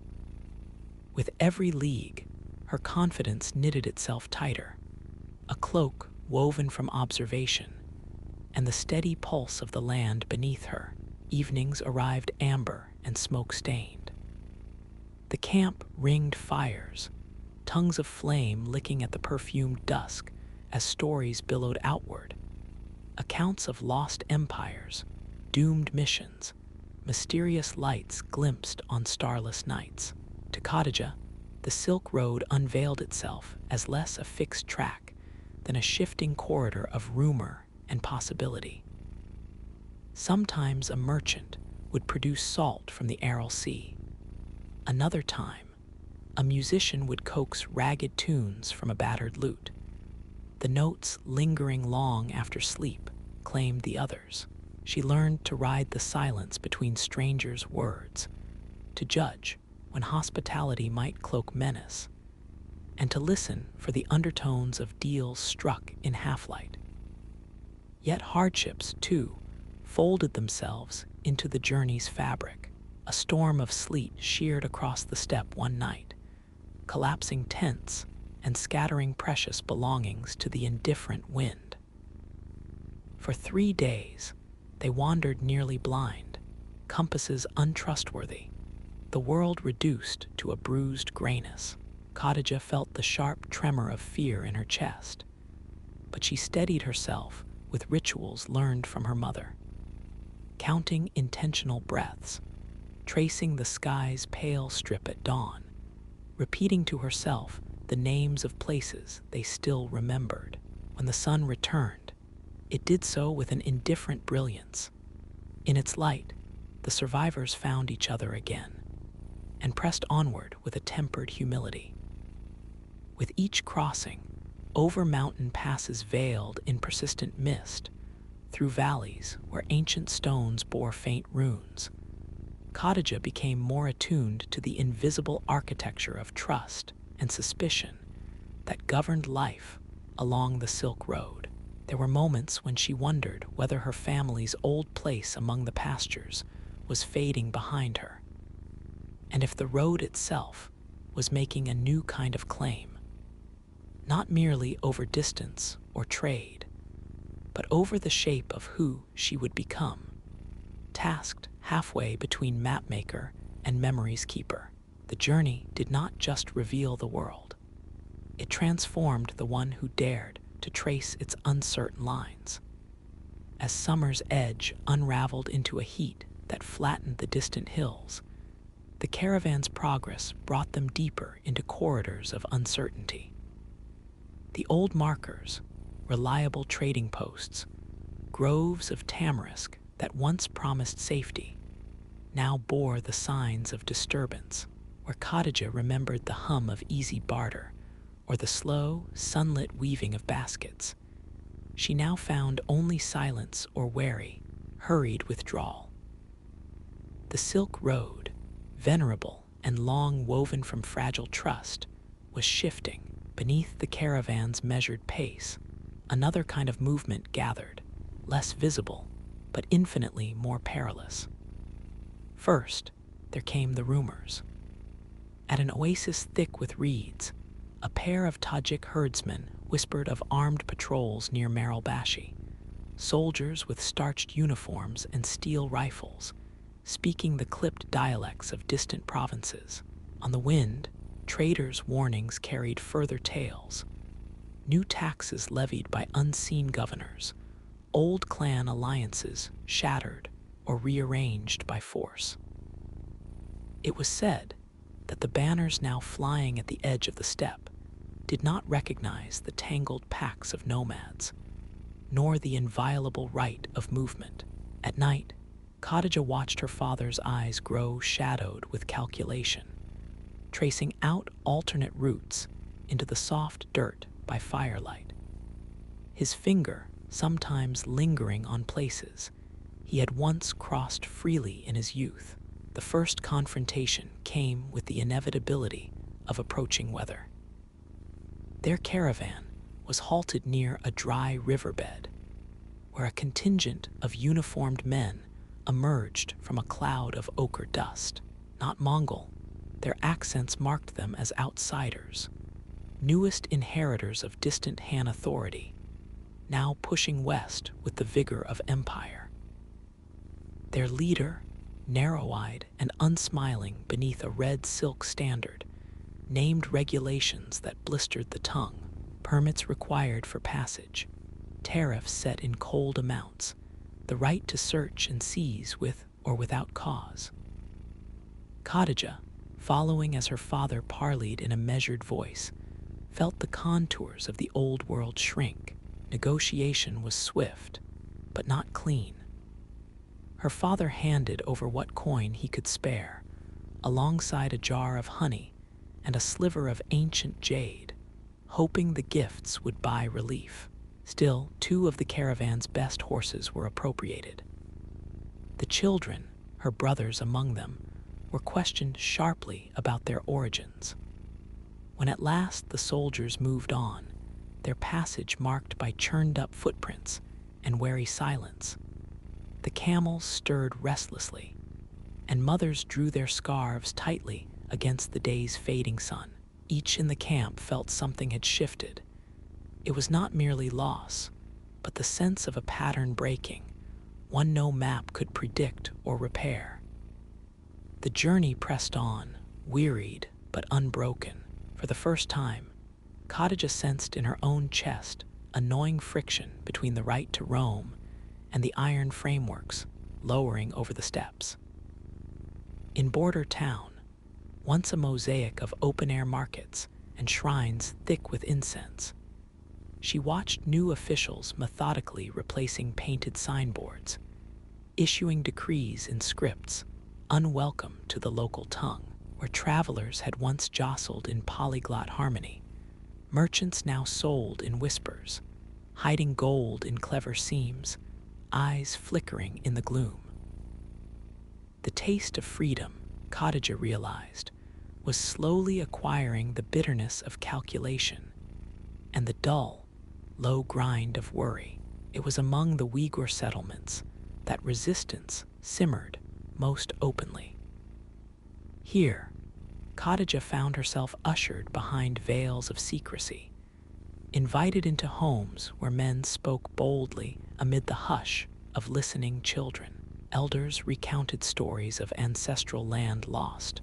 With every league, her confidence knitted itself tighter, a cloak woven from observation, and the steady pulse of the land beneath her. Evenings arrived amber and smoke-stained. The camp ringed fires, tongues of flame licking at the perfumed dusk as stories billowed outward. Accounts of lost empires, doomed missions, mysterious lights glimpsed on starless nights. To Khadija, the Silk Road unveiled itself as less a fixed track than a shifting corridor of rumor and possibility. Sometimes a merchant would produce salt from the Aral Sea. Another time, a musician would coax ragged tunes from a battered lute. The notes lingering long after sleep claimed the others. She learned to ride the silence between strangers' words, to judge when hospitality might cloak menace, and to listen for the undertones of deals struck in half-light. Yet hardships, too, folded themselves into the journey's fabric. A storm of sleet sheared across the steppe one night, collapsing tents and scattering precious belongings to the indifferent wind. For 3 days, they wandered nearly blind, compasses untrustworthy, the world reduced to a bruised grayness. Khadija felt the sharp tremor of fear in her chest, but she steadied herself with rituals learned from her mother. Counting intentional breaths, tracing the sky's pale strip at dawn, repeating to herself the names of places they still remembered. When the sun returned, it did so with an indifferent brilliance. In its light, the survivors found each other again, and pressed onward with a tempered humility. With each crossing, over mountain passes veiled in persistent mist, through valleys where ancient stones bore faint runes, Khadija became more attuned to the invisible architecture of trust and suspicion that governed life along the Silk Road. There were moments when she wondered whether her family's old place among the pastures was fading behind her, and if the road itself was making a new kind of claim, not merely over distance or trade, but over the shape of who she would become, tasked halfway between mapmaker and memories keeper. The journey did not just reveal the world. It transformed the one who dared to trace its uncertain lines. As summer's edge unraveled into a heat that flattened the distant hills, the caravan's progress brought them deeper into corridors of uncertainty. The old markers, reliable trading posts, groves of tamarisk that once promised safety, now bore the signs of disturbance. Where Khadija remembered the hum of easy barter or the slow, sunlit weaving of baskets, she now found only silence or wary, hurried withdrawal. The Silk Road, venerable and long woven from fragile trust, was shifting beneath the caravan's measured pace. Another kind of movement gathered, less visible, but infinitely more perilous. First, there came the rumors. At an oasis thick with reeds, a pair of Tajik herdsmen whispered of armed patrols near Maralbashi, soldiers with starched uniforms and steel rifles, speaking the clipped dialects of distant provinces. On the wind, traders' warnings carried further tales. New taxes levied by unseen governors, old clan alliances shattered or rearranged by force. It was said that the banners now flying at the edge of the steppe did not recognize the tangled packs of nomads, nor the inviolable right of movement. At night, Khadija watched her father's eyes grow shadowed with calculation, tracing out alternate routes into the soft dirt by firelight. His finger sometimes lingering on places he had once crossed freely in his youth. The first confrontation came with the inevitability of approaching weather. Their caravan was halted near a dry riverbed, where a contingent of uniformed men emerged from a cloud of ochre dust. Not Mongol, their accents marked them as outsiders, newest inheritors of distant Han authority, now pushing west with the vigor of empire. Their leader, narrow-eyed and unsmiling beneath a red silk standard, named regulations that blistered the tongue, permits required for passage, tariffs set in cold amounts, the right to search and seize with or without cause. Khadija, following as her father parleyed in a measured voice, felt the contours of the old world shrink. Negotiation was swift, but not clean. Her father handed over what coin he could spare, alongside a jar of honey and a sliver of ancient jade, hoping the gifts would buy relief. Still, 2 of the caravan's best horses were appropriated. The children, her brothers among them, were questioned sharply about their origins. When at last the soldiers moved on, their passage marked by churned-up footprints and wary silence, the camels stirred restlessly, and mothers drew their scarves tightly against the day's fading sun. Each in the camp felt something had shifted. It was not merely loss, but the sense of a pattern breaking, one no map could predict or repair. The journey pressed on, wearied but unbroken. For the first time, Khadija sensed in her own chest a gnawing friction between the right to roam and the iron frameworks lowering over the steppes. In border town, once a mosaic of open-air markets and shrines thick with incense, she watched new officials methodically replacing painted signboards, issuing decrees in scripts unwelcome to the local tongue. Where travelers had once jostled in polyglot harmony, merchants now sold in whispers, hiding gold in clever seams, eyes flickering in the gloom. The taste of freedom, Khadija realized, was slowly acquiring the bitterness of calculation and the dull, low grind of worry. It was among the Uyghur settlements that resistance simmered most openly. Here, Khadija found herself ushered behind veils of secrecy, invited into homes where men spoke boldly amid the hush of listening children. Elders recounted stories of ancestral land lost,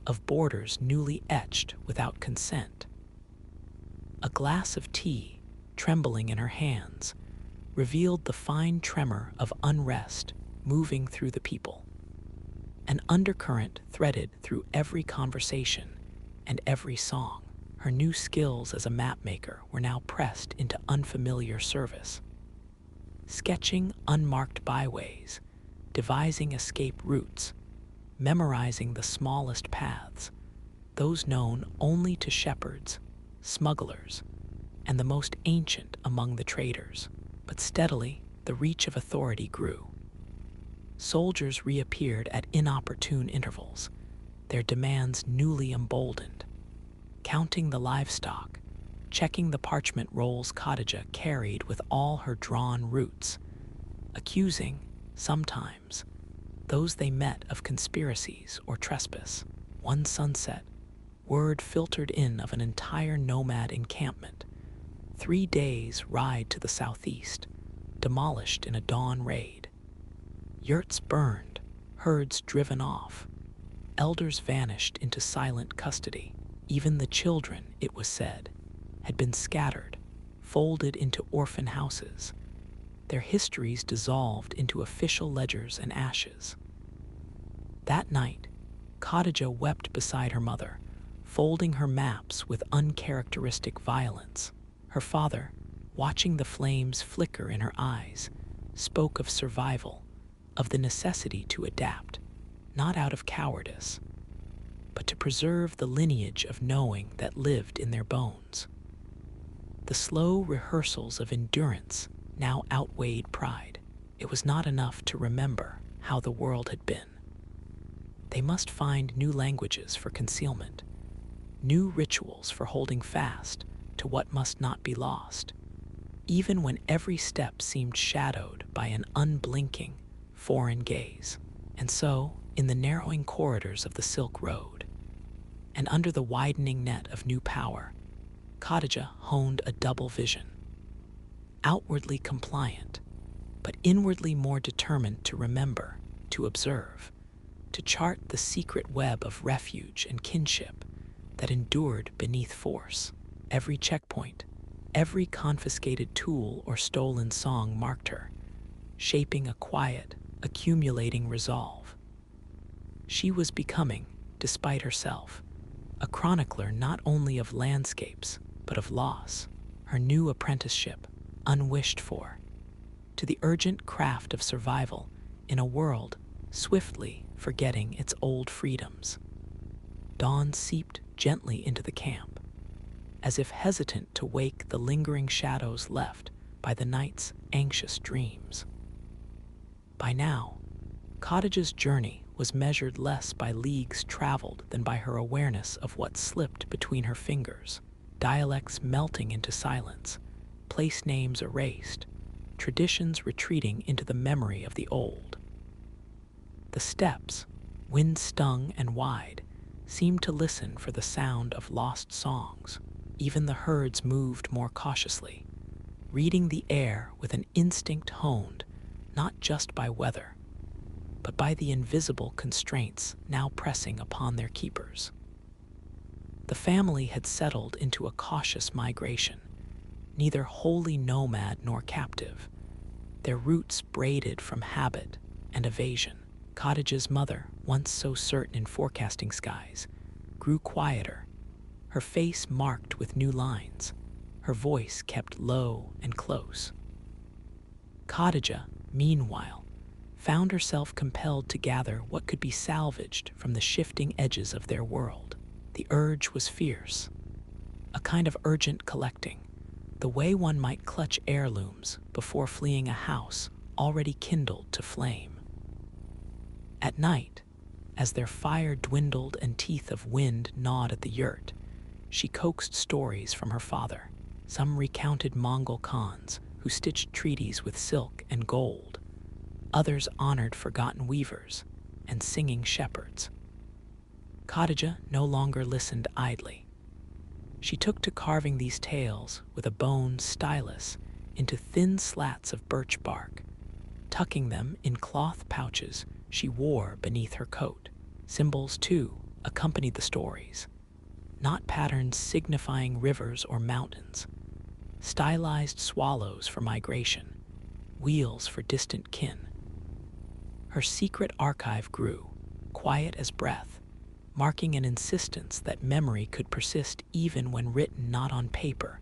of borders newly etched without consent. A glass of tea, trembling in her hands, revealed the fine tremor of unrest moving through the people. An undercurrent threaded through every conversation and every song. Her new skills as a mapmaker were now pressed into unfamiliar service. Sketching unmarked byways, devising escape routes, memorizing the smallest paths, those known only to shepherds, smugglers, and the most ancient among the traders. But steadily, the reach of authority grew. Soldiers reappeared at inopportune intervals, their demands newly emboldened. Counting the livestock, checking the parchment rolls Khadija carried with all her drawn routes, accusing, sometimes, those they met of conspiracies or trespass. One sunset, word filtered in of an entire nomad encampment, 3 days' ride to the southeast, demolished in a dawn raid. Yurts burned, herds driven off, elders vanished into silent custody. Even the children, it was said, had been scattered, folded into orphan houses, their histories dissolved into official ledgers and ashes. That night, Khadija wept beside her mother, folding her maps with uncharacteristic violence. Her father, watching the flames flicker in her eyes, spoke of survival, of the necessity to adapt, not out of cowardice, but to preserve the lineage of knowing that lived in their bones. The slow rehearsals of endurance now outweighed pride. It was not enough to remember how the world had been. They must find new languages for concealment, new rituals for holding fast to what must not be lost, even when every step seemed shadowed by an unblinking, foreign gaze. And so, in the narrowing corridors of the Silk Road, and under the widening net of new power, Khadija honed a double vision. Outwardly compliant, but inwardly more determined to remember, to observe, to chart the secret web of refuge and kinship that endured beneath force. Every checkpoint, every confiscated tool or stolen song marked her, shaping a quiet, accumulating resolve. She was becoming, despite herself, a chronicler not only of landscapes, but of loss, her new apprenticeship, unwished for, to the urgent craft of survival in a world swiftly forgetting its old freedoms. Dawn seeped gently into the camp, as if hesitant to wake the lingering shadows left by the night's anxious dreams. By now, Khadija's journey was measured less by leagues traveled than by her awareness of what slipped between her fingers, dialects melting into silence, place names erased, traditions retreating into the memory of the old. The steps, wind-stung and wide, seemed to listen for the sound of lost songs. Even the herds moved more cautiously, reading the air with an instinct honed not just by weather, but by the invisible constraints now pressing upon their keepers. The family had settled into a cautious migration, neither wholly nomad nor captive, their roots braided from habit and evasion. Khadija's mother, once so certain in forecasting skies, grew quieter, her face marked with new lines, her voice kept low and close. Khadija, meanwhile, found herself compelled to gather what could be salvaged from the shifting edges of their world. The urge was fierce, a kind of urgent collecting, the way one might clutch heirlooms before fleeing a house already kindled to flame. At night, as their fire dwindled and teeth of wind gnawed at the yurt, she coaxed stories from her father. Some recounted Mongol khans who stitched treaties with silk and gold. Others honored forgotten weavers and singing shepherds. Khadija no longer listened idly. She took to carving these tales with a bone stylus into thin slats of birch bark, tucking them in cloth pouches she wore beneath her coat. Symbols, too, accompanied the stories, not patterns signifying rivers or mountains, stylized swallows for migration, wheels for distant kin. Her secret archive grew, quiet as breath, marking an insistence that memory could persist even when written not on paper,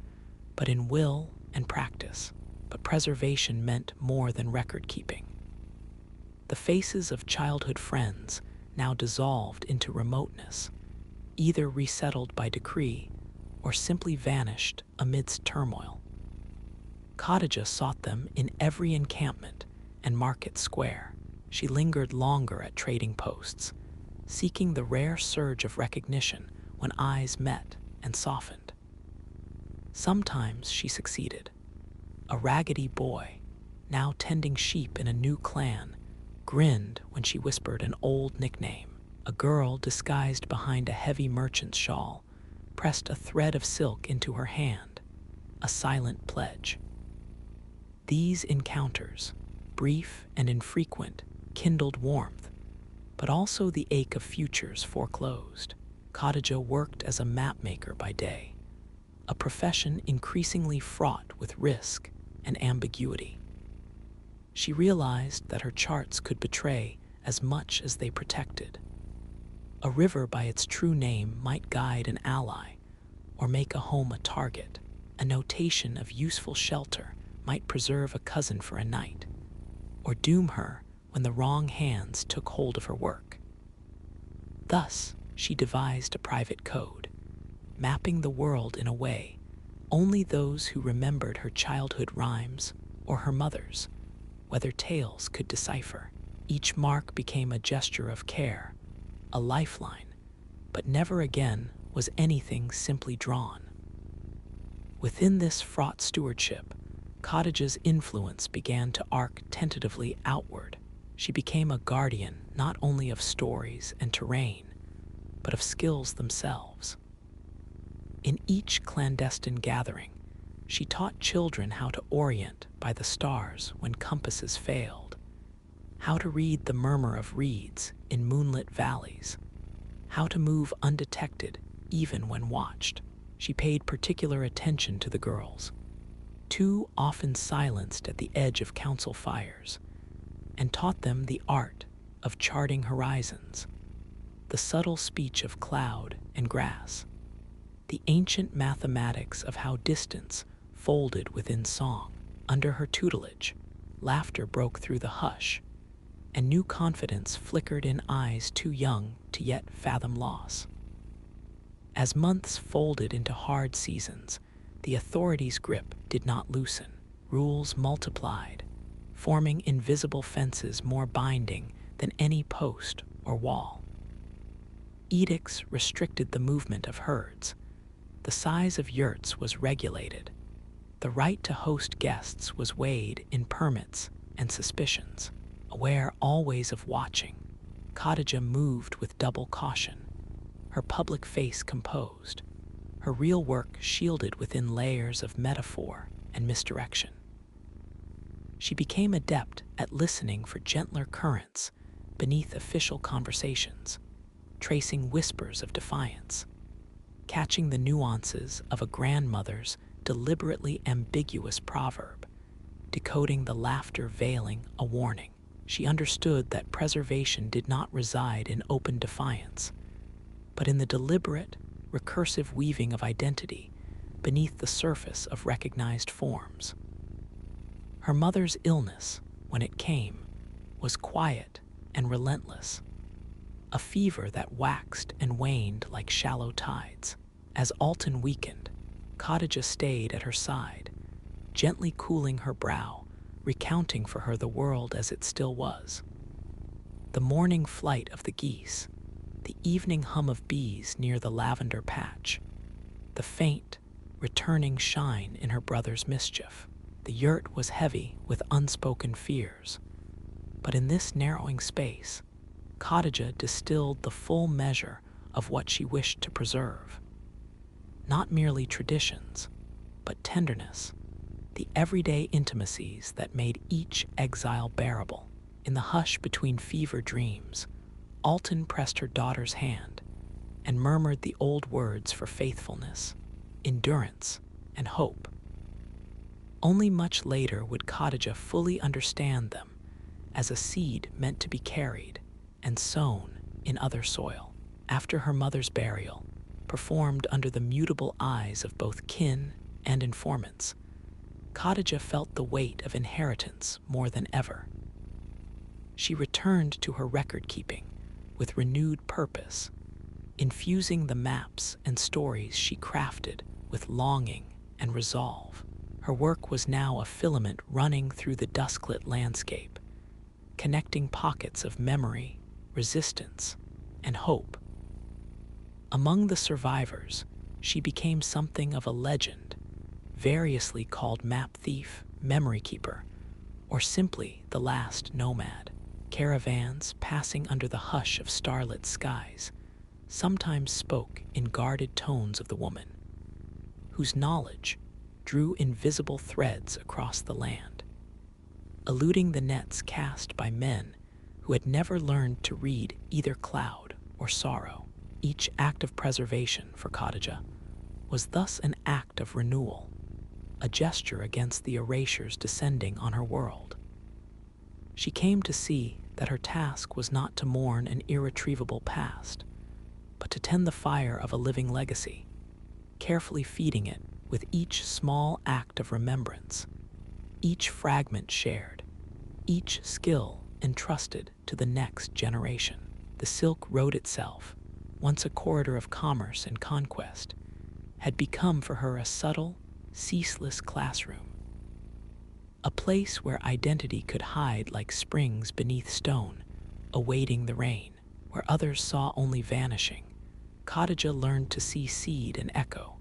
but in will and practice. But preservation meant more than record-keeping. The faces of childhood friends now dissolved into remoteness, either resettled by decree or simply vanished amidst turmoil. Khadija sought them in every encampment and market square. She lingered longer at trading posts, seeking the rare surge of recognition when eyes met and softened. Sometimes she succeeded. A raggedy boy, now tending sheep in a new clan, grinned when she whispered an old nickname. A girl disguised behind a heavy merchant's shawl pressed a thread of silk into her hand, a silent pledge. These encounters, brief and infrequent, kindled warmth, but also the ache of futures foreclosed. Khadija worked as a mapmaker by day, a profession increasingly fraught with risk and ambiguity. She realized that her charts could betray as much as they protected. A river by its true name might guide an ally or make a home a target. A notation of useful shelter might preserve a cousin for a night, or doom her when the wrong hands took hold of her work. Thus, she devised a private code, mapping the world in a way only those who remembered her childhood rhymes or her mother's, whether tales, could decipher. Each mark became a gesture of care, a lifeline, but never again was anything simply drawn. Within this fraught stewardship, Khadija's influence began to arc tentatively outward. She became a guardian not only of stories and terrain, but of skills themselves. In each clandestine gathering, she taught children how to orient by the stars when compasses failed, how to read the murmur of reeds in moonlit valleys, how to move undetected even when watched. She paid particular attention to the girls, too often silenced at the edge of council fires, and taught them the art of charting horizons, the subtle speech of cloud and grass, the ancient mathematics of how distance folded within song. Under her tutelage, laughter broke through the hush, and new confidence flickered in eyes too young to yet fathom loss. As months folded into hard seasons, the authorities' grip did not loosen. Rules multiplied, forming invisible fences more binding than any post or wall. Edicts restricted the movement of herds. The size of yurts was regulated. The right to host guests was weighed in permits and suspicions. Aware always of watching, Khadija moved with double caution, her public face composed, her real work shielded within layers of metaphor and misdirection. She became adept at listening for gentler currents beneath official conversations, tracing whispers of defiance, catching the nuances of a grandmother's deliberately ambiguous proverb, decoding the laughter veiling a warning. She understood that preservation did not reside in open defiance, but in the deliberate, recursive weaving of identity beneath the surface of recognized forms. Her mother's illness, when it came, was quiet and relentless, a fever that waxed and waned like shallow tides. As Alton weakened, Khadija stayed at her side, gently cooling her brow, recounting for her the world as it still was. The morning flight of the geese, the evening hum of bees near the lavender patch, the faint, returning shine in her brother's mischief. The yurt was heavy with unspoken fears, but in this narrowing space, Khadija distilled the full measure of what she wished to preserve. Not merely traditions, but tenderness, the everyday intimacies that made each exile bearable. In the hush between fever dreams, Alton pressed her daughter's hand and murmured the old words for faithfulness, endurance, and hope. Only much later would Khadija fully understand them as a seed meant to be carried and sown in other soil. After her mother's burial, performed under the mutable eyes of both kin and informants, Khadija felt the weight of inheritance more than ever. She returned to her record-keeping with renewed purpose, infusing the maps and stories she crafted with longing and resolve. Her work was now a filament running through the dusklit landscape, connecting pockets of memory, resistance, and hope. Among the survivors, she became something of a legend, variously called map thief, memory keeper, or simply the last nomad. Caravans passing under the hush of starlit skies sometimes spoke in guarded tones of the woman, whose knowledge drew invisible threads across the land. eluding the nets cast by men who had never learned to read either cloud or sorrow. Each act of preservation for Khadija was thus an act of renewal, a gesture against the erasures descending on her world. She came to see that her task was not to mourn an irretrievable past, but to tend the fire of a living legacy, carefully feeding it with each small act of remembrance, each fragment shared, each skill entrusted to the next generation. The Silk Road itself, once a corridor of commerce and conquest, had become for her a subtle, ceaseless classroom, a place where identity could hide like springs beneath stone, awaiting the rain. Where others saw only vanishing, Khadija learned to see seed and echo,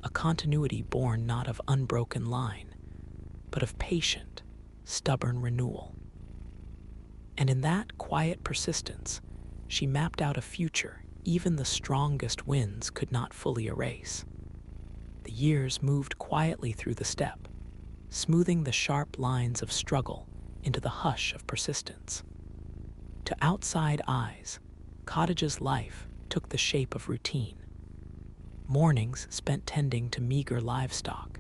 a continuity born not of unbroken line, but of patient, stubborn renewal. And in that quiet persistence, she mapped out a future even the strongest winds could not fully erase. The years moved quietly through the steppe, smoothing the sharp lines of struggle into the hush of persistence. To outside eyes, Khadija's life took the shape of routine. Mornings spent tending to meager livestock,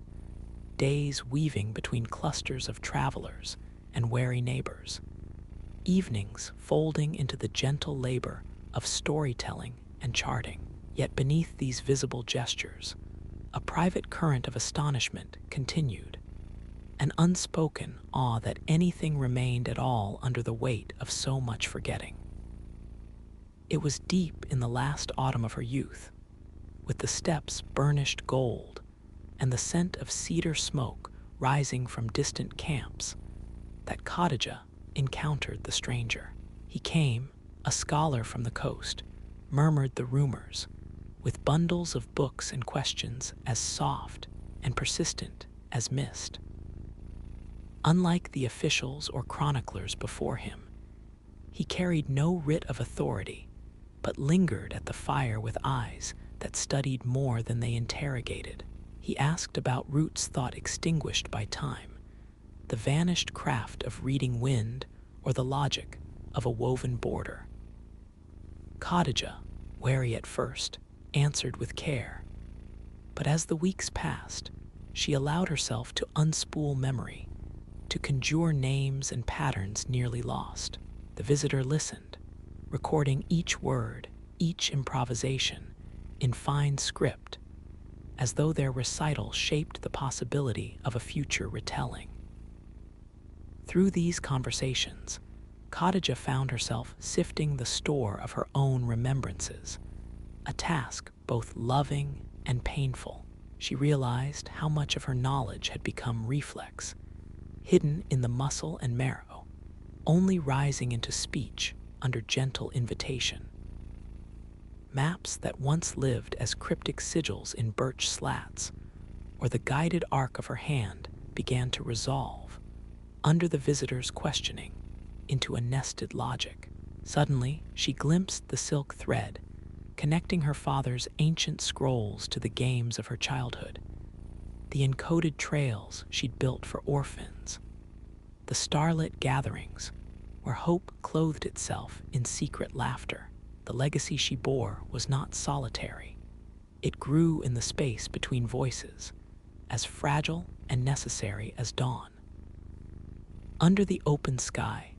days weaving between clusters of travelers and wary neighbors, evenings folding into the gentle labor of storytelling and charting. Yet beneath these visible gestures, a private current of astonishment continued, an unspoken awe that anything remained at all under the weight of so much forgetting. It was deep in the last autumn of her youth, with the steppes burnished gold and the scent of cedar smoke rising from distant camps, that Khadija encountered the stranger. He came, a scholar from the coast, murmured the rumors, with bundles of books and questions as soft and persistent as mist. Unlike the officials or chroniclers before him, he carried no writ of authority, but lingered at the fire with eyes that studied more than they interrogated. He asked about roots thought extinguished by time, the vanished craft of reading wind, or the logic of a woven border. Khadija, wary at first, answered with care, but as the weeks passed, she allowed herself to unspool memory, to conjure names and patterns nearly lost. The visitor listened, recording each word, each improvisation, in fine script, as though their recital shaped the possibility of a future retelling. Through these conversations, Khadija found herself sifting the store of her own remembrances, a task both loving and painful. She realized how much of her knowledge had become reflex, hidden in the muscle and marrow, only rising into speech under gentle invitation. Maps that once lived as cryptic sigils in birch slats, or the guided arc of her hand, began to resolve, under the visitor's questioning, into a nested logic. Suddenly, she glimpsed the silk thread, connecting her father's ancient scrolls to the games of her childhood, the encoded trails she'd built for orphans, the starlit gatherings where hope clothed itself in secret laughter. The legacy she bore was not solitary. It grew in the space between voices, as fragile and necessary as dawn. Under the open sky,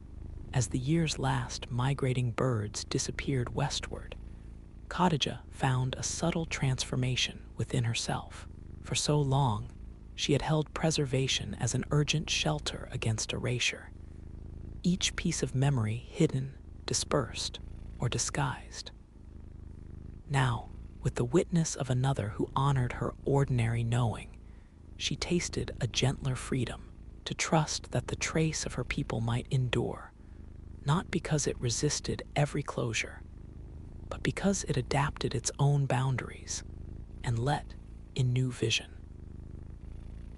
as the year's last migrating birds disappeared westward, Khadija found a subtle transformation within herself. For so long, she had held preservation as an urgent shelter against erasure, each piece of memory hidden, dispersed, or disguised. Now, with the witness of another who honored her ordinary knowing, she tasted a gentler freedom, to trust that the trace of her people might endure, not because it resisted every closure, but because it adapted its own boundaries and let in new vision.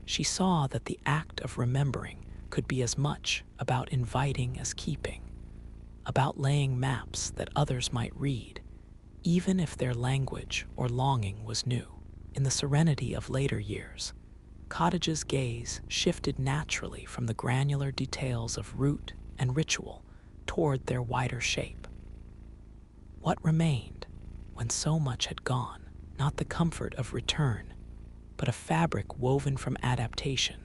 She saw that the act of remembering could be as much about inviting as keeping, about laying maps that others might read, even if their language or longing was new. In the serenity of later years, Khadijah's gaze shifted naturally from the granular details of route and ritual toward their wider shape. What remained when so much had gone? Not the comfort of return, but a fabric woven from adaptation,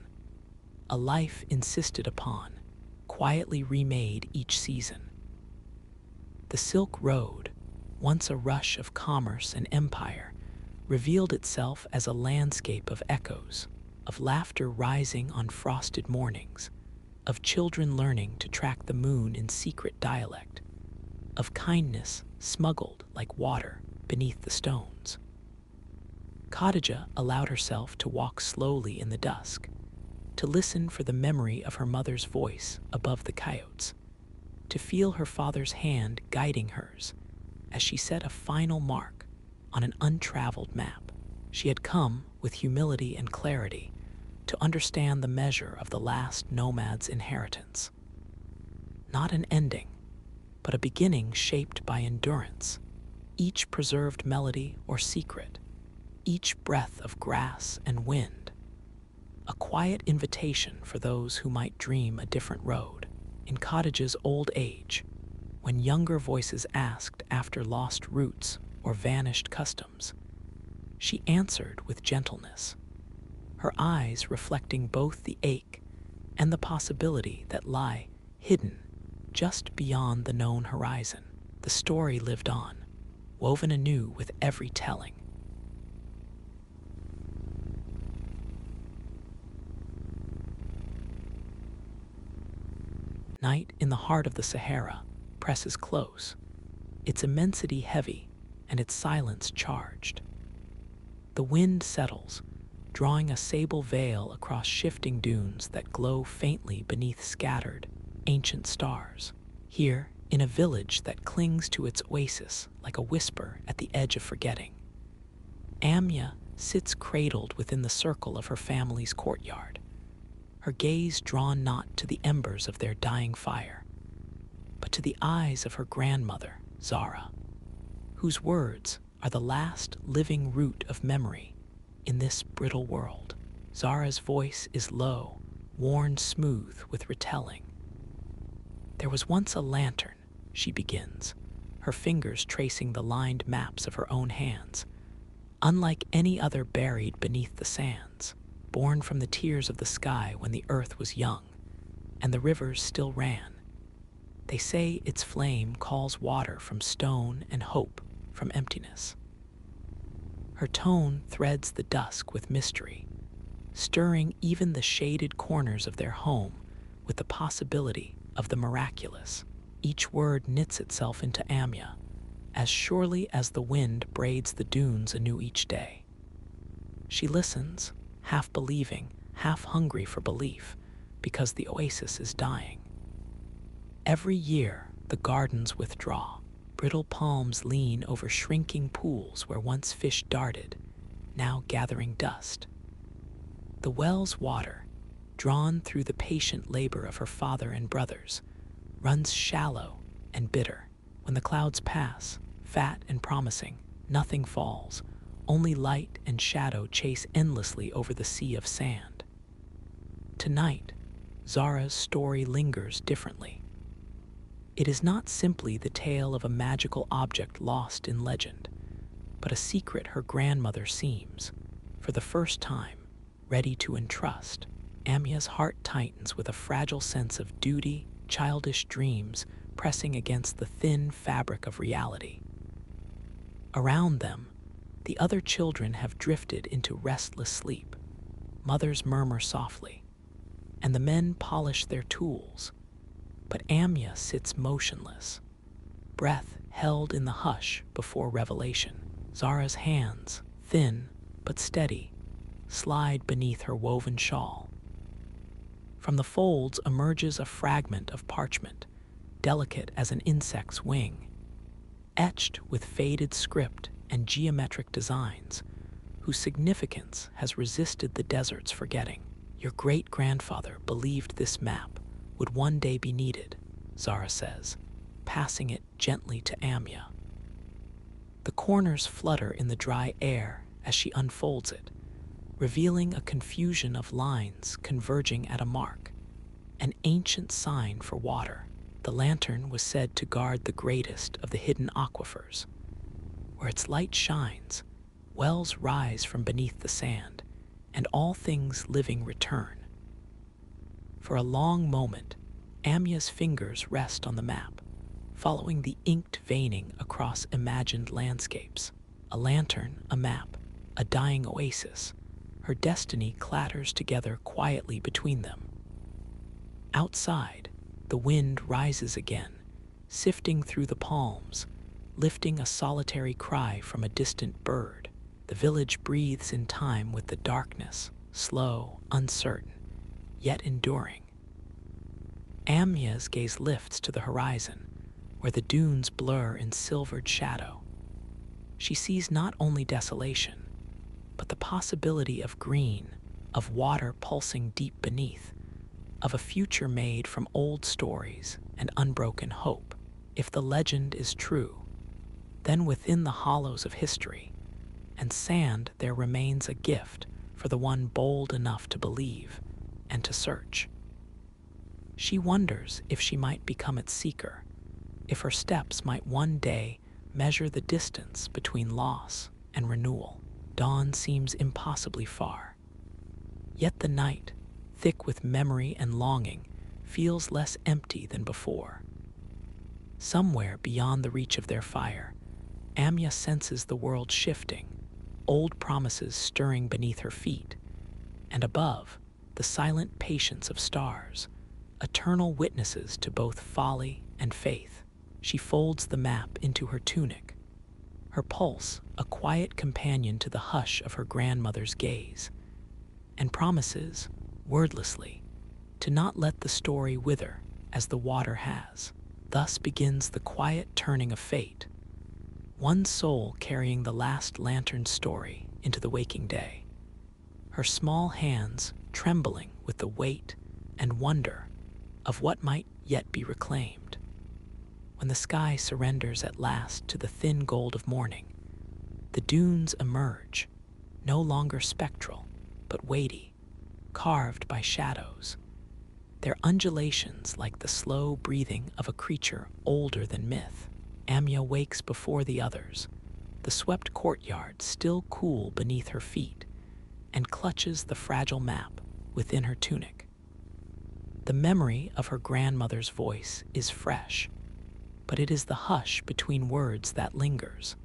a life insisted upon, quietly remade each season. The Silk Road, once a rush of commerce and empire, revealed itself as a landscape of echoes, of laughter rising on frosted mornings, of children learning to track the moon in secret dialect, of kindness smuggled like water beneath the stones. Khadijah allowed herself to walk slowly in the dusk, to listen for the memory of her mother's voice above the coyotes, to feel her father's hand guiding hers as she set a final mark on an untraveled map. She had come with humility and clarity to understand the measure of the last nomad's inheritance. Not an ending, but a beginning shaped by endurance, each preserved melody or secret, each breath of grass and wind, a quiet invitation for those who might dream a different road. In Khadijah's old age, when younger voices asked after lost roots or vanished customs, she answered with gentleness, her eyes reflecting both the ache and the possibility that lie hidden just beyond the known horizon. The story lived on, woven anew with every telling. Night in the heart of the Sahara presses close, its immensity heavy and its silence charged. The wind settles, drawing a sable veil across shifting dunes that glow faintly beneath scattered, ancient stars. Here, in a village that clings to its oasis like a whisper at the edge of forgetting, Amya sits cradled within the circle of her family's courtyard, her gaze drawn not to the embers of their dying fire, but to the eyes of her grandmother, Zara, whose words are the last living root of memory in this brittle world. Zara's voice is low, worn smooth with retelling. There was once a lantern, she begins, her fingers tracing the lined maps of her own hands, unlike any other buried beneath the sands, born from the tears of the sky when the earth was young and the rivers still ran. They say its flame calls water from stone and hope from emptiness. Her tone threads the dusk with mystery, stirring even the shaded corners of their home with the possibility of the miraculous. Each word knits itself into Amya, as surely as the wind braids the dunes anew each day. She listens, half believing, half hungry for belief, because the oasis is dying. Every year, the gardens withdraw. Brittle palms lean over shrinking pools where once fish darted, now gathering dust. The well's water, drawn through the patient labor of her father and brothers, runs shallow and bitter. When the clouds pass, fat and promising, nothing falls. Only light and shadow chase endlessly over the sea of sand. Tonight, Zara's story lingers differently. It is not simply the tale of a magical object lost in legend, but a secret her grandmother seems, for the first time, ready to entrust. Amya's heart tightens with a fragile sense of duty, childish dreams pressing against the thin fabric of reality. Around them, the other children have drifted into restless sleep. Mothers murmur softly, and the men polish their tools. But Amya sits motionless, breath held in the hush before revelation. Zara's hands, thin but steady, slide beneath her woven shawl. From the folds emerges a fragment of parchment, delicate as an insect's wing, etched with faded script and geometric designs, whose significance has resisted the desert's forgetting. Your great-grandfather believed this map would one day be needed, Zara says, passing it gently to Amya. The corners flutter in the dry air as she unfolds it, revealing a confusion of lines converging at a mark, an ancient sign for water. The lantern was said to guard the greatest of the hidden aquifers. Where its light shines, wells rise from beneath the sand, and all things living return. For a long moment, Amya's fingers rest on the map, following the inked veining across imagined landscapes. A lantern, a map, a dying oasis. Her destiny clatters together quietly between them. Outside, the wind rises again, sifting through the palms, lifting a solitary cry from a distant bird. The village breathes in time with the darkness, slow, uncertain, yet enduring. Amya's gaze lifts to the horizon, where the dunes blur in silvered shadow. She sees not only desolation, but the possibility of green, of water pulsing deep beneath, of a future made from old stories and unbroken hope. If the legend is true, then within the hollows of history and sand there remains a gift for the one bold enough to believe and to search. She wonders if she might become its seeker, if her steps might one day measure the distance between loss and renewal. Dawn seems impossibly far, yet the night, thick with memory and longing, feels less empty than before. Somewhere beyond the reach of their fire, Amya senses the world shifting, old promises stirring beneath her feet, and above, the silent patience of stars, eternal witnesses to both folly and faith. She folds the map into her tunic, her pulse a quiet companion to the hush of her grandmother's gaze, and promises, wordlessly, to not let the story wither as the water has. Thus begins the quiet turning of fate, one soul carrying the last lantern story into the waking day, her small hands trembling with the weight and wonder of what might yet be reclaimed. When the sky surrenders at last to the thin gold of morning, the dunes emerge, no longer spectral, but weighty, carved by shadows, their undulations like the slow breathing of a creature older than myth. Amya wakes before the others, the swept courtyard still cool beneath her feet, and clutches the fragile map within her tunic. The memory of her grandmother's voice is fresh, but it is the hush between words that lingers,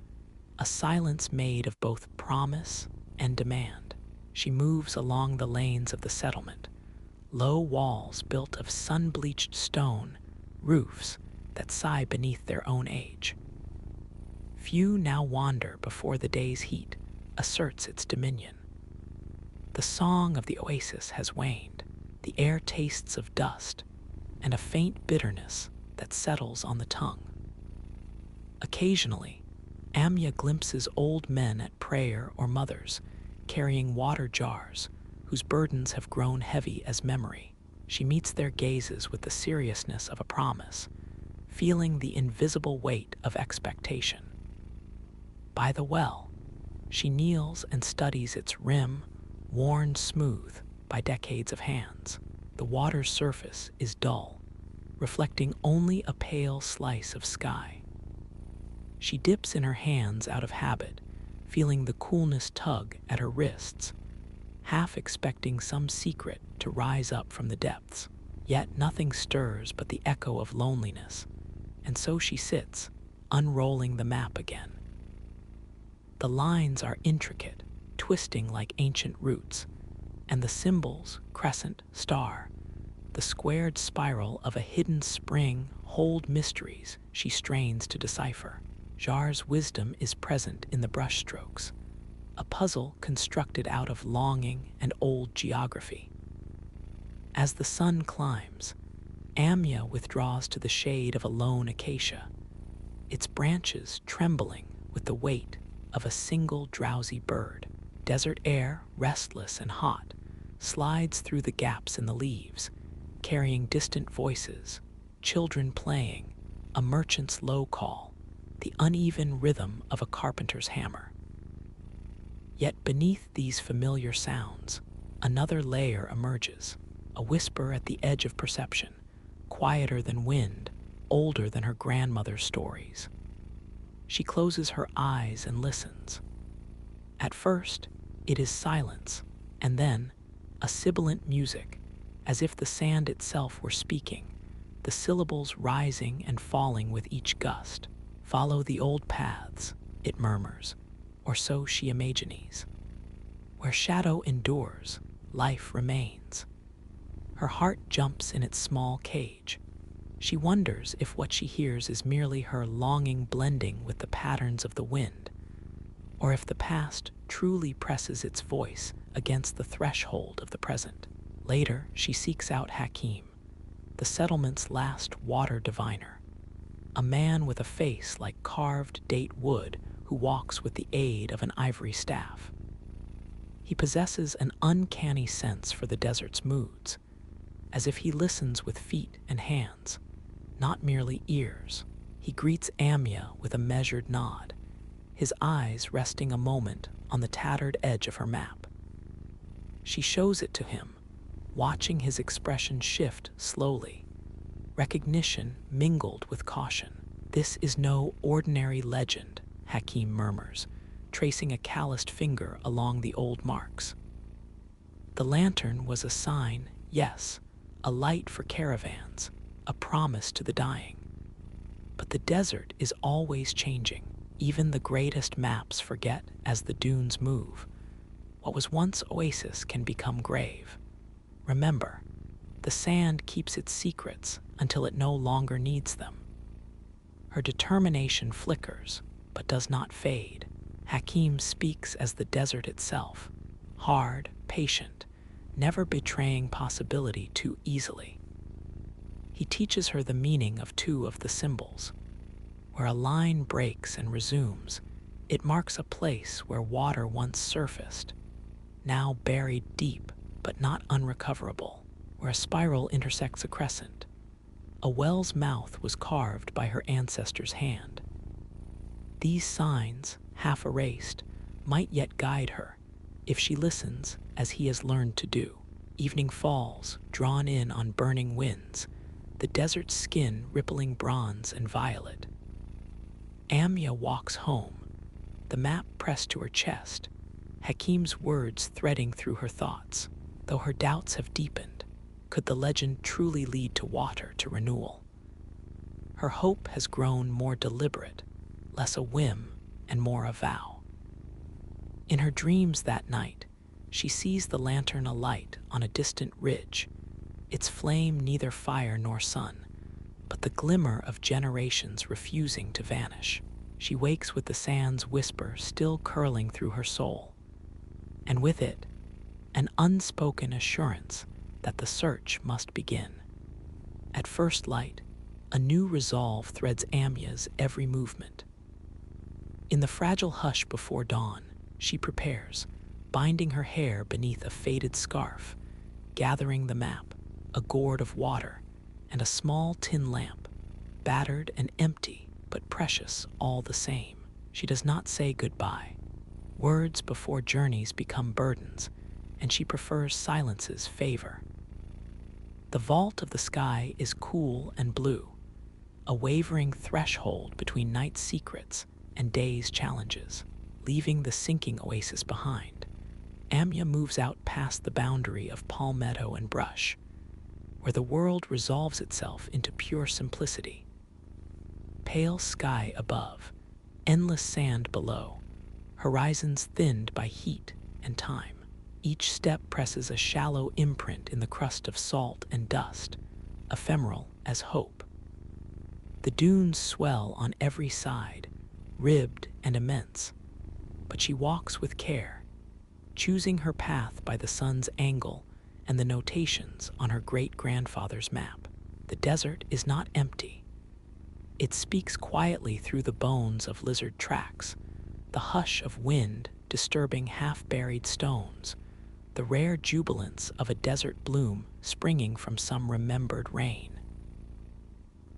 a silence made of both promise and demand. She moves along the lanes of the settlement, low walls built of sun-bleached stone, roofs that sigh beneath their own age. Few now wander before the day's heat asserts its dominion. The song of the oasis has waned, the air tastes of dust, and a faint bitterness that settles on the tongue. Occasionally, Amya glimpses old men at prayer or mothers, carrying water jars whose burdens have grown heavy as memory. She meets their gazes with the seriousness of a promise, feeling the invisible weight of expectation. By the well, she kneels and studies its rim, worn smooth by decades of hands. The water's surface is dull, reflecting only a pale slice of sky. She dips in her hands out of habit, feeling the coolness tug at her wrists, half expecting some secret to rise up from the depths. Yet nothing stirs but the echo of loneliness, and so she sits, unrolling the map again. The lines are intricate, twisting like ancient roots, and the symbols, crescent, star, the squared spiral of a hidden spring, hold mysteries she strains to decipher. Jar's wisdom is present in the brushstrokes, a puzzle constructed out of longing and old geography. As the sun climbs, Amya withdraws to the shade of a lone acacia, its branches trembling with the weight of a single drowsy bird. Desert air, restless and hot, slides through the gaps in the leaves, carrying distant voices, children playing, a merchant's low call, the uneven rhythm of a carpenter's hammer. Yet beneath these familiar sounds, another layer emerges, a whisper at the edge of perception, quieter than wind, older than her grandmother's stories. She closes her eyes and listens. At first, it is silence, and then a sibilant music, as if the sand itself were speaking, the syllables rising and falling with each gust. Follow the old paths, it murmurs, or so she imagines. Where shadow endures, life remains. Her heart jumps in its small cage. She wonders if what she hears is merely her longing blending with the patterns of the wind, or if the past truly presses its voice against the threshold of the present. Later, she seeks out Hakim, the settlement's last water diviner, a man with a face like carved date wood who walks with the aid of an ivory staff. He possesses an uncanny sense for the desert's moods, as if he listens with feet and hands, not merely ears. He greets Amya with a measured nod, his eyes resting a moment on the tattered edge of her map. She shows it to him, watching his expression shift slowly, recognition mingled with caution. This is no ordinary legend, Hakim murmurs, tracing a calloused finger along the old marks. The lantern was a sign, yes, a light for caravans, a promise to the dying. But the desert is always changing. Even the greatest maps forget as the dunes move. What was once oasis can become grave. Remember, the sand keeps its secrets until it no longer needs them. Her determination flickers, but does not fade. Hakim speaks as the desert itself, hard, patient, never betraying possibility too easily. He teaches her the meaning of two of the symbols. Where a line breaks and resumes, it marks a place where water once surfaced, now buried deep but not unrecoverable. Where a spiral intersects a crescent, a well's mouth was carved by her ancestor's hand. These signs, half erased, might yet guide her, if she listens as he has learned to do. Evening falls, drawn in on burning winds, the desert's skin rippling bronze and violet. Amya walks home, the map pressed to her chest, Hakim's words threading through her thoughts. Though her doubts have deepened, could the legend truly lead to water to renewal? Her hope has grown more deliberate, less a whim and more a vow. In her dreams that night, she sees the lantern alight on a distant ridge, its flame neither fire nor sun, but the glimmer of generations refusing to vanish. She wakes with the sand's whisper still curling through her soul, and with it, an unspoken assurance that the search must begin. At first light, a new resolve threads Amya's every movement. In the fragile hush before dawn, she prepares, binding her hair beneath a faded scarf, gathering the map, a gourd of water, and a small tin lamp, battered and empty, but precious all the same. She does not say goodbye. Words before journeys become burdens, and she prefers silence's favor. The vault of the sky is cool and blue, a wavering threshold between night's secrets and day's challenges. Leaving the sinking oasis behind, Amya moves out past the boundary of palmetto and brush, where the world resolves itself into pure simplicity. Pale sky above, endless sand below, horizons thinned by heat and time. Each step presses a shallow imprint in the crust of salt and dust, ephemeral as hope. The dunes swell on every side, ribbed and immense, but she walks with care, choosing her path by the sun's angle and the notations on her great-grandfather's map. The desert is not empty. It speaks quietly through the bones of lizard tracks, the hush of wind disturbing half-buried stones, the rare jubilance of a desert bloom springing from some remembered rain.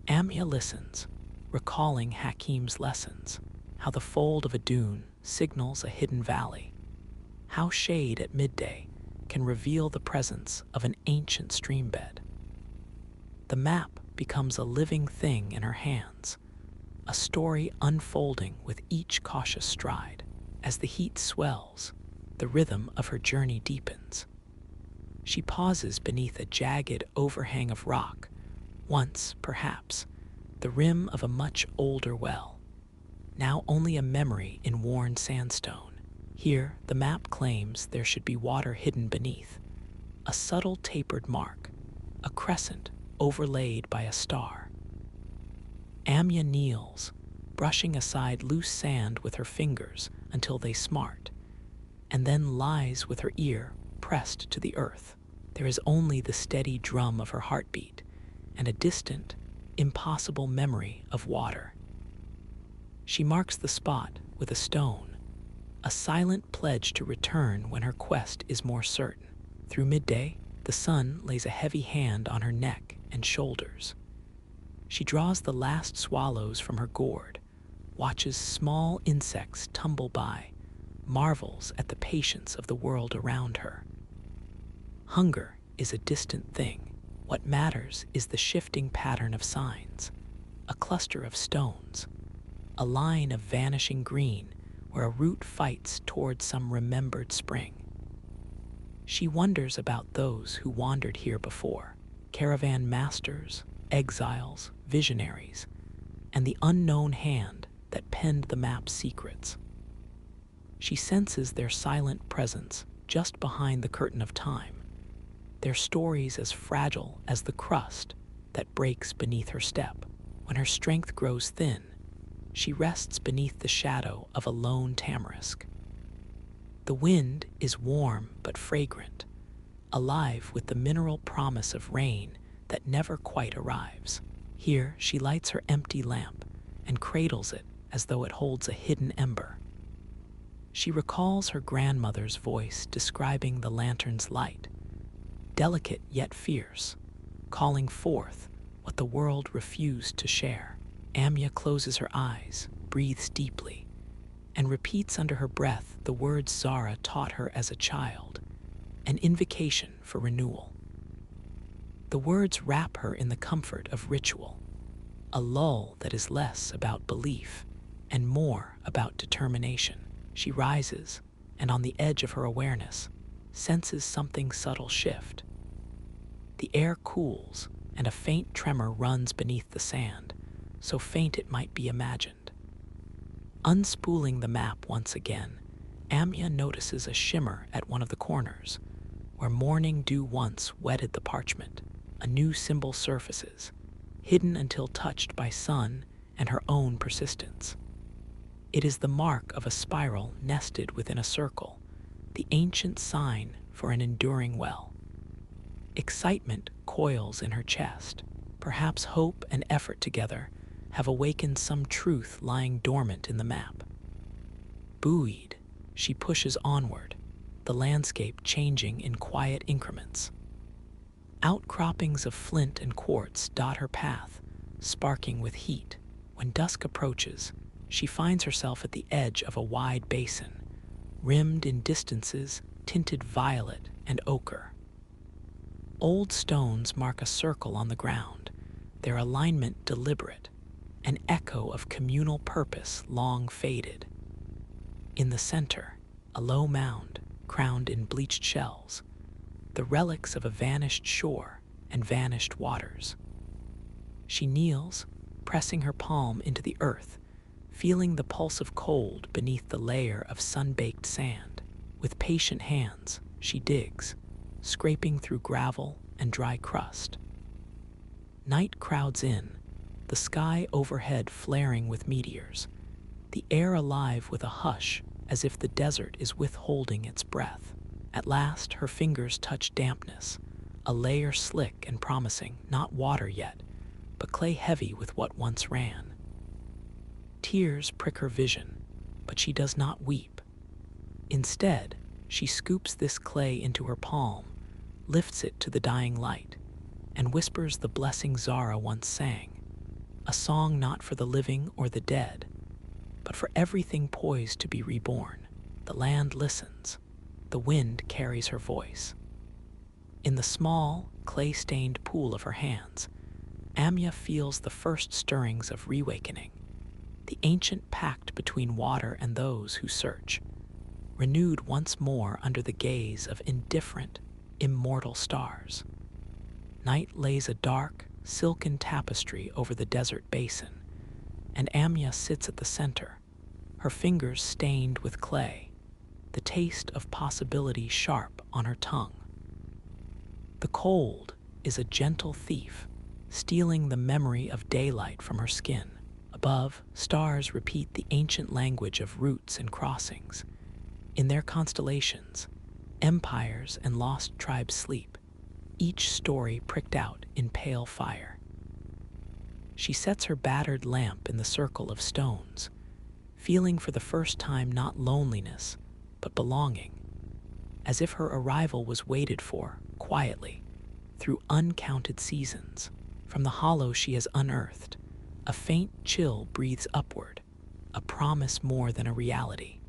Amya listens, recalling Hakim's lessons, how the fold of a dune signals a hidden valley, how shade at midday can reveal the presence of an ancient streambed. The map becomes a living thing in her hands, a story unfolding with each cautious stride. As the heat swells, the rhythm of her journey deepens. She pauses beneath a jagged overhang of rock, once, perhaps, the rim of a much older well, now only a memory in worn sandstone. Here, the map claims there should be water hidden beneath, a subtle tapered mark, a crescent overlaid by a star. Amya kneels, brushing aside loose sand with her fingers until they smart, and then lies with her ear pressed to the earth. There is only the steady drum of her heartbeat and a distant, impossible memory of water. She marks the spot with a stone, a silent pledge to return when her quest is more certain. Through midday, the sun lays a heavy hand on her neck and shoulders. She draws the last swallows from her gourd, watches small insects tumble by, marvels at the patience of the world around her. Hunger is a distant thing. What matters is the shifting pattern of signs, a cluster of stones, a line of vanishing green where a root fights towards some remembered spring. She wonders about those who wandered here before, caravan masters, exiles, visionaries, and the unknown hand that penned the map's secrets. She senses their silent presence just behind the curtain of time, their stories as fragile as the crust that breaks beneath her step. When her strength grows thin, she rests beneath the shadow of a lone tamarisk. The wind is warm but fragrant, alive with the mineral promise of rain that never quite arrives. Here she lights her empty lamp and cradles it as though it holds a hidden ember. She recalls her grandmother's voice describing the lantern's light, delicate yet fierce, calling forth what the world refused to share. Amya closes her eyes, breathes deeply, and repeats under her breath the words Zara taught her as a child, an invocation for renewal. The words wrap her in the comfort of ritual, a lull that is less about belief and more about determination. She rises, and on the edge of her awareness, senses something subtle shift. The air cools, and a faint tremor runs beneath the sand, so faint it might be imagined. Unspooling the map once again, Amya notices a shimmer at one of the corners, where morning dew once wetted the parchment. A new symbol surfaces, hidden until touched by sun and her own persistence. It is the mark of a spiral nested within a circle, the ancient sign for an enduring well. Excitement coils in her chest. Perhaps hope and effort together have awakened some truth lying dormant in the map. Buoyed, she pushes onward, the landscape changing in quiet increments. Outcroppings of flint and quartz dot her path, sparking with heat. When dusk approaches, she finds herself at the edge of a wide basin, rimmed in distances tinted violet and ochre. Old stones mark a circle on the ground, their alignment deliberate, an echo of communal purpose long faded. In the center, a low mound, crowned in bleached shells, the relics of a vanished shore and vanished waters. She kneels, pressing her palm into the earth, feeling the pulse of cold beneath the layer of sun-baked sand. With patient hands, she digs, scraping through gravel and dry crust. Night crowds in, the sky overhead flaring with meteors, the air alive with a hush as if the desert is withholding its breath. At last, her fingers touch dampness, a layer slick and promising, not water yet, but clay heavy with what once ran. Tears prick her vision, but she does not weep. Instead, she scoops this clay into her palm, lifts it to the dying light, and whispers the blessing Zara once sang, a song not for the living or the dead, but for everything poised to be reborn. The land listens, The wind carries her voice. In the small, clay-stained pool of her hands, Amya feels the first stirrings of reawakening, the ancient pact between water and those who search, renewed once more under the gaze of indifferent, immortal stars. Night lays a dark, silken tapestry over the desert basin, and Amya sits at the center, her fingers stained with clay, the taste of possibility sharp on her tongue. The cold is a gentle thief, stealing the memory of daylight from her skin. Above, stars repeat the ancient language of routes and crossings. In their constellations, empires and lost tribes sleep, each story pricked out in pale fire. She sets her battered lamp in the circle of stones, feeling for the first time not loneliness, but belonging, as if her arrival was waited for, quietly, through uncounted seasons. From the hollow she has unearthed, a faint chill breathes upward, a promise more than a reality.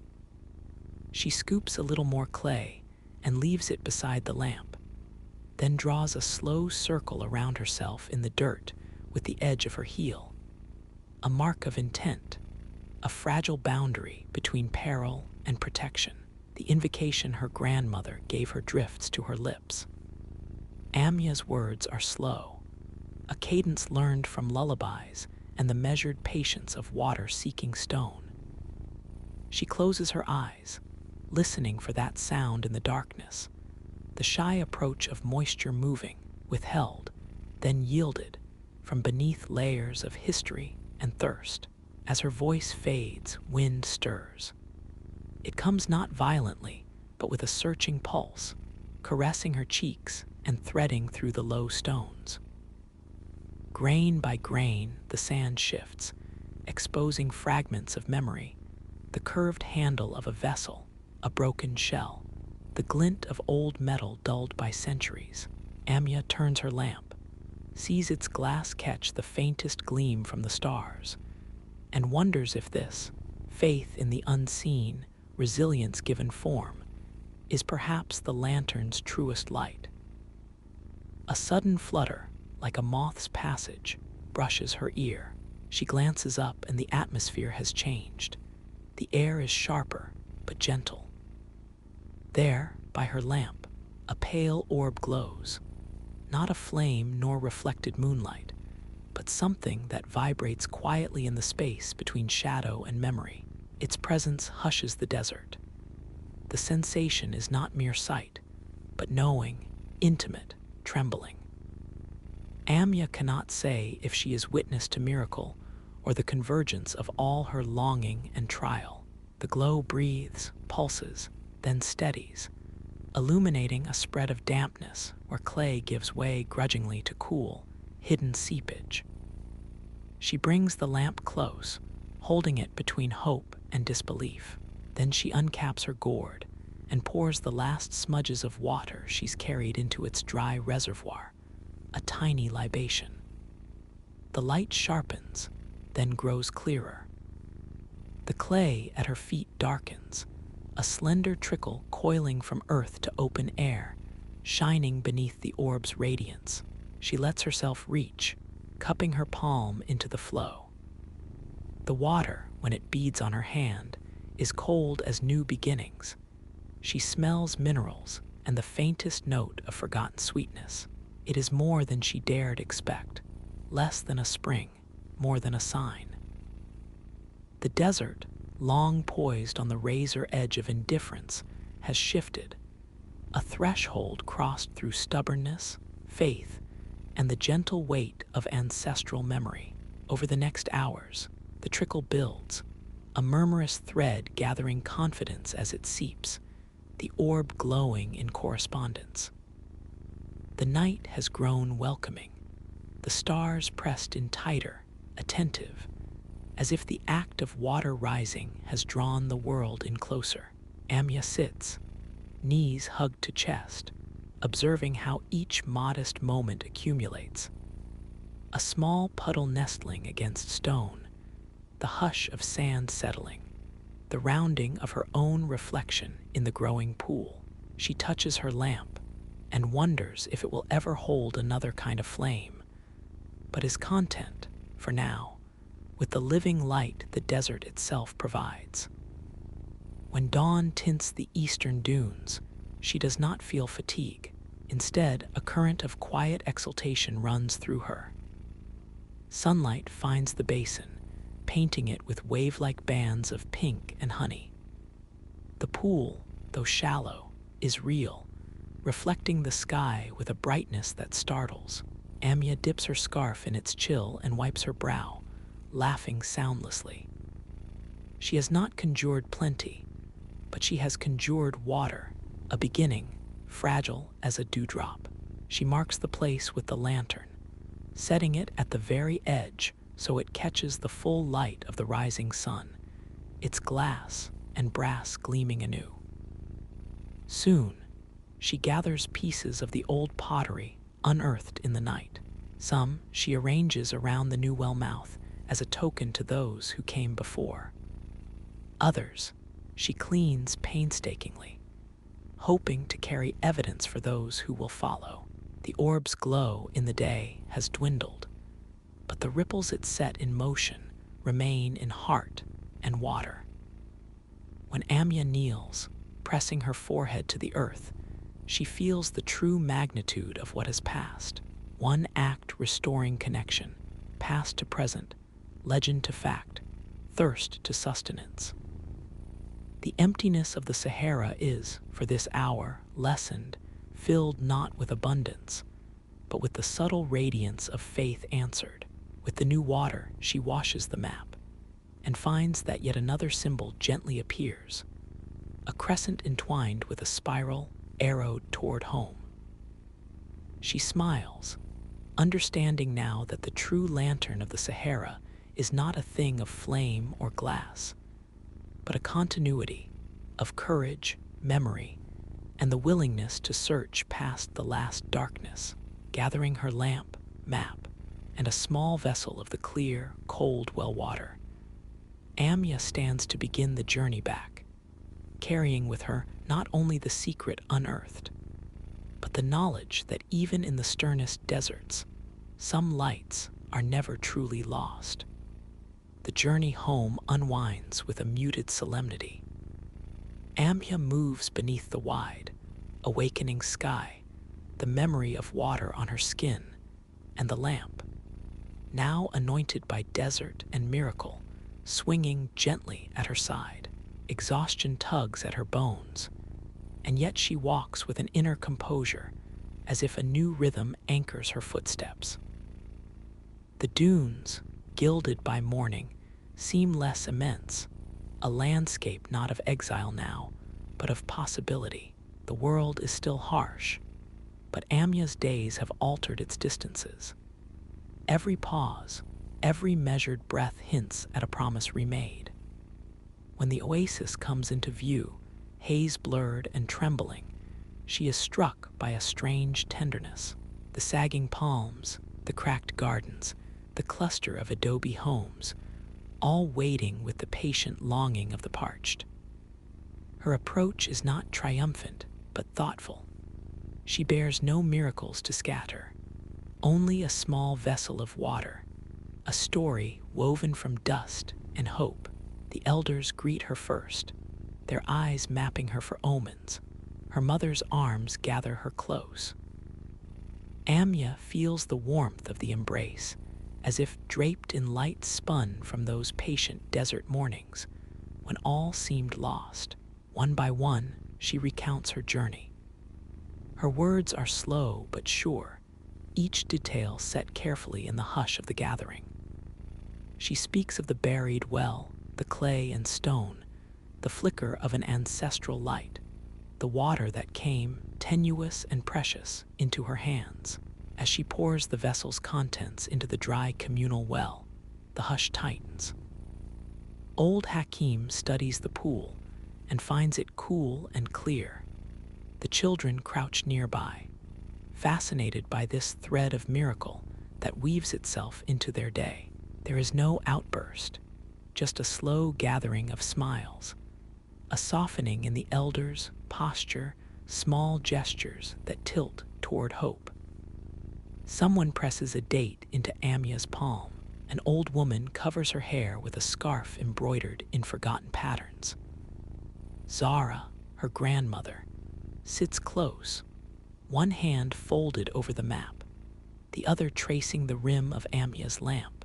She scoops a little more clay and leaves it beside the lamp, then draws a slow circle around herself in the dirt with the edge of her heel, a mark of intent, a fragile boundary between peril and protection, the invocation her grandmother gave her drifts to her lips. Amya's words are slow, a cadence learned from lullabies and the measured patience of water-seeking stone. She closes her eyes, listening for that sound in the darkness, the shy approach of moisture moving, withheld, then yielded from beneath layers of history and thirst. As her voice fades, wind stirs. It comes not violently, but with a searching pulse, caressing her cheeks and threading through the low stones. Grain by grain, the sand shifts, exposing fragments of memory, the curved handle of a vessel, a broken shell, the glint of old metal dulled by centuries. Amya turns her lamp, sees its glass catch the faintest gleam from the stars, and wonders if this, faith in the unseen, resilience given form, is perhaps the lantern's truest light. A sudden flutter, like a moth's passage, brushes her ear. She glances up and the atmosphere has changed. The air is sharper, but gentle. There, by her lamp, a pale orb glows, not a flame nor reflected moonlight, but something that vibrates quietly in the space between shadow and memory. Its presence hushes the desert. The sensation is not mere sight, but knowing, intimate, trembling. Amya cannot say if she is witness to miracle or the convergence of all her longing and trial. The glow breathes, pulses, then steadies, illuminating a spread of dampness where clay gives way grudgingly to cool, hidden seepage. She brings the lamp close, holding it between hope and disbelief. Then she uncaps her gourd and pours the last smudges of water she's carried into its dry reservoir, a tiny libation. The light sharpens, then grows clearer. The clay at her feet darkens, a slender trickle coiling from earth to open air, shining beneath the orb's radiance. She lets herself reach, cupping her palm into the flow. The water, when it beads on her hand, is cold as new beginnings. She smells minerals and the faintest note of forgotten sweetness. It is more than she dared expect, less than a spring, more than a sign. The desert, long poised on the razor edge of indifference, has shifted, a threshold crossed through stubbornness, faith, and the gentle weight of ancestral memory. Over the next hours, the trickle builds, a murmurous thread gathering confidence as it seeps, the orb glowing in correspondence. The night has grown welcoming, the stars pressed in tighter, attentive, as if the act of water rising has drawn the world in closer. Amya sits, knees hugged to chest, observing how each modest moment accumulates. A small puddle nestling against stone, the hush of sand settling, the rounding of her own reflection in the growing pool. She touches her lamp and wonders if it will ever hold another kind of flame, but is content, for now, with the living light the desert itself provides. When dawn tints the eastern dunes, she does not feel fatigue. Instead, a current of quiet exultation runs through her. Sunlight finds the basin, painting it with wave-like bands of pink and honey. The pool, though shallow, is real, reflecting the sky with a brightness that startles. Amya dips her scarf in its chill and wipes her brow, laughing soundlessly. She has not conjured plenty, but she has conjured water, a beginning, fragile as a dewdrop. She marks the place with the lantern, setting it at the very edge so it catches the full light of the rising sun, its glass and brass gleaming anew. Soon, she gathers pieces of the old pottery unearthed in the night. Some she arranges around the new well mouth as a token to those who came before. Others she cleans painstakingly, hoping to carry evidence for those who will follow. The orb's glow in the day has dwindled, but the ripples it set in motion remain in heart and water. When Amya kneels, pressing her forehead to the earth, she feels the true magnitude of what has passed. One act restoring connection, past to present, legend to fact, thirst to sustenance. The emptiness of the Sahara is, for this hour, lessened, filled not with abundance, but with the subtle radiance of faith answered. With the new water, she washes the map, and finds that yet another symbol gently appears, a crescent entwined with a spiral arrowed toward home. She smiles, understanding now that the true lantern of the Sahara is not a thing of flame or glass, but a continuity of courage, memory, and the willingness to search past the last darkness. Gathering her lamp, map, and a small vessel of the clear, cold well water, Amya stands to begin the journey back, carrying with her not only the secret unearthed, but the knowledge that even in the sternest deserts, some lights are never truly lost. The journey home unwinds with a muted solemnity. Amya moves beneath the wide, awakening sky, the memory of water on her skin, and the lamp, now anointed by desert and miracle, swinging gently at her side. Exhaustion tugs at her bones, and yet she walks with an inner composure, as if a new rhythm anchors her footsteps. The dunes, gilded by morning, seem less immense, a landscape not of exile now, but of possibility. The world is still harsh, but Amya's days have altered its distances. Every pause, every measured breath hints at a promise remade. When the oasis comes into view, haze blurred and trembling, she is struck by a strange tenderness. The sagging palms, the cracked gardens, the cluster of adobe homes, all waiting with the patient longing of the parched. Her approach is not triumphant, but thoughtful. She bears no miracles to scatter, only a small vessel of water, a story woven from dust and hope. The elders greet her first, their eyes mapping her for omens. Her mother's arms gather her close. Amya feels the warmth of the embrace, as if draped in light spun from those patient desert mornings when all seemed lost. One by one, she recounts her journey. Her words are slow but sure, each detail set carefully in the hush of the gathering. She speaks of the buried well, the clay and stone, the flicker of an ancestral light, the water that came, tenuous and precious, into her hands. As she pours the vessel's contents into the dry communal well, the hush tightens. Old Hakim studies the pool and finds it cool and clear. The children crouch nearby, fascinated by this thread of miracle that weaves itself into their day. There is no outburst, just a slow gathering of smiles, a softening in the elders' posture, small gestures that tilt toward hope. Someone presses a date into Amya's palm. An old woman covers her hair with a scarf embroidered in forgotten patterns. Zara, her grandmother, sits close, one hand folded over the map, the other tracing the rim of Amya's lamp,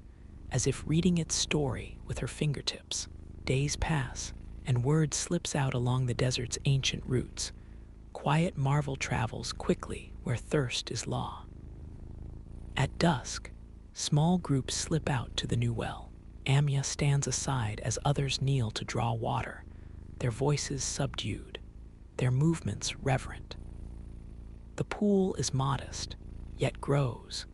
as if reading its story with her fingertips. Days pass, and word slips out along the desert's ancient routes. Quiet marvel travels quickly where thirst is law. At dusk, small groups slip out to the new well. Amya stands aside as others kneel to draw water, their voices subdued, their movements reverent. The pool is modest, yet grows.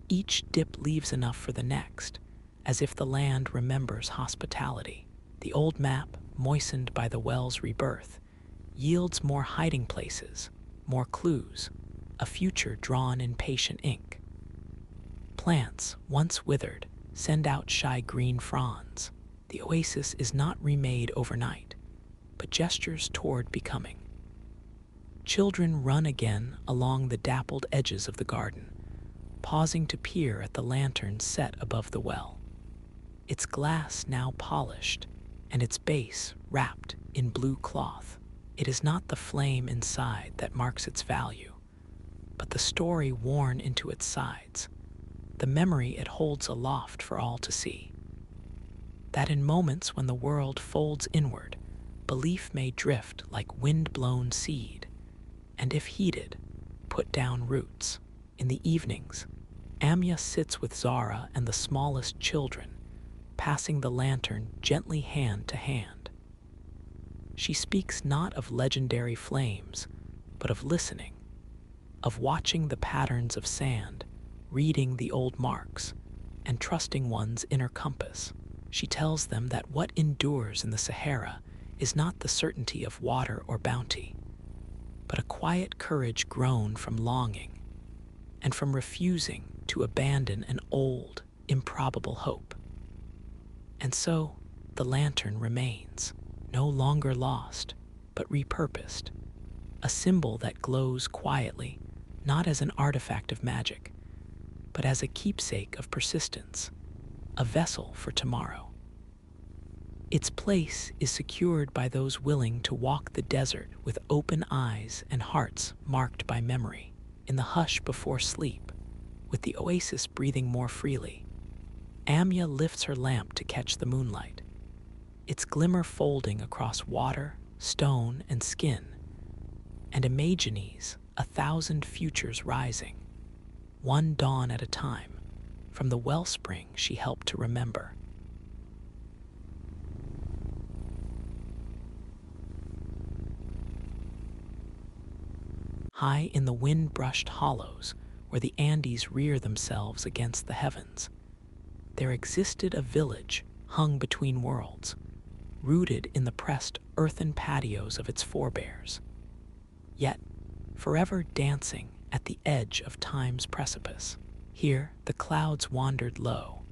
Each dip leaves enough for the next, as if the land remembers hospitality. The old map, moistened by the well's rebirth, yields more hiding places, more clues, a future drawn in patient ink. Plants, once withered, send out shy green fronds. The oasis is not remade overnight, but gestures toward becoming. Children run again along the dappled edges of the garden, pausing to peer at the lantern set above the well. Its glass now polished, and its base wrapped in blue cloth. It is not the flame inside that marks its value, but the story worn into its sides, the memory it holds aloft for all to see. That in moments when the world folds inward, belief may drift like wind-blown seed, and if heeded, put down roots. In the evenings, Amya sits with Zara and the smallest children, passing the lantern gently hand to hand. She speaks not of legendary flames, but of listening, of watching the patterns of sand, reading the old marks, and trusting one's inner compass. She tells them that what endures in the Sahara is not the certainty of water or bounty, but a quiet courage grown from longing and from refusing to abandon an old, improbable hope. And so, the lantern remains, no longer lost, but repurposed, a symbol that glows quietly, not as an artifact of magic, but as a keepsake of persistence, a vessel for tomorrow. Its place is secured by those willing to walk the desert with open eyes and hearts marked by memory. In the hush before sleep, with the oasis breathing more freely, Amya lifts her lamp to catch the moonlight, its glimmer folding across water, stone, and skin, and imagines 1,000 futures rising, one dawn at a time, from the wellspring she helped to remember. High in the wind-brushed hollows, where the Andes rear themselves against the heavens, there existed a village hung between worlds, rooted in the pressed earthen patios of its forebears, yet forever dancing at the edge of time's precipice. Here the clouds wandered low,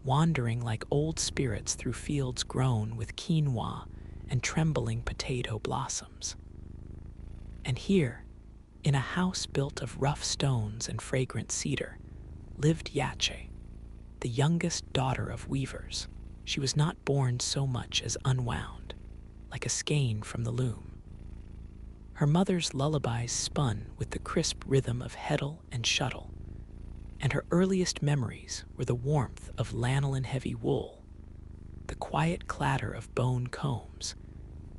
wandering like old spirits through fields grown with quinoa and trembling potato blossoms. And here, in a house built of rough stones and fragrant cedar, lived Yache, the youngest daughter of weavers. She was not born so much as unwound, like a skein from the loom. Her mother's lullabies spun with the crisp rhythm of heddle and shuttle, and her earliest memories were the warmth of lanolin-heavy wool, the quiet clatter of bone combs,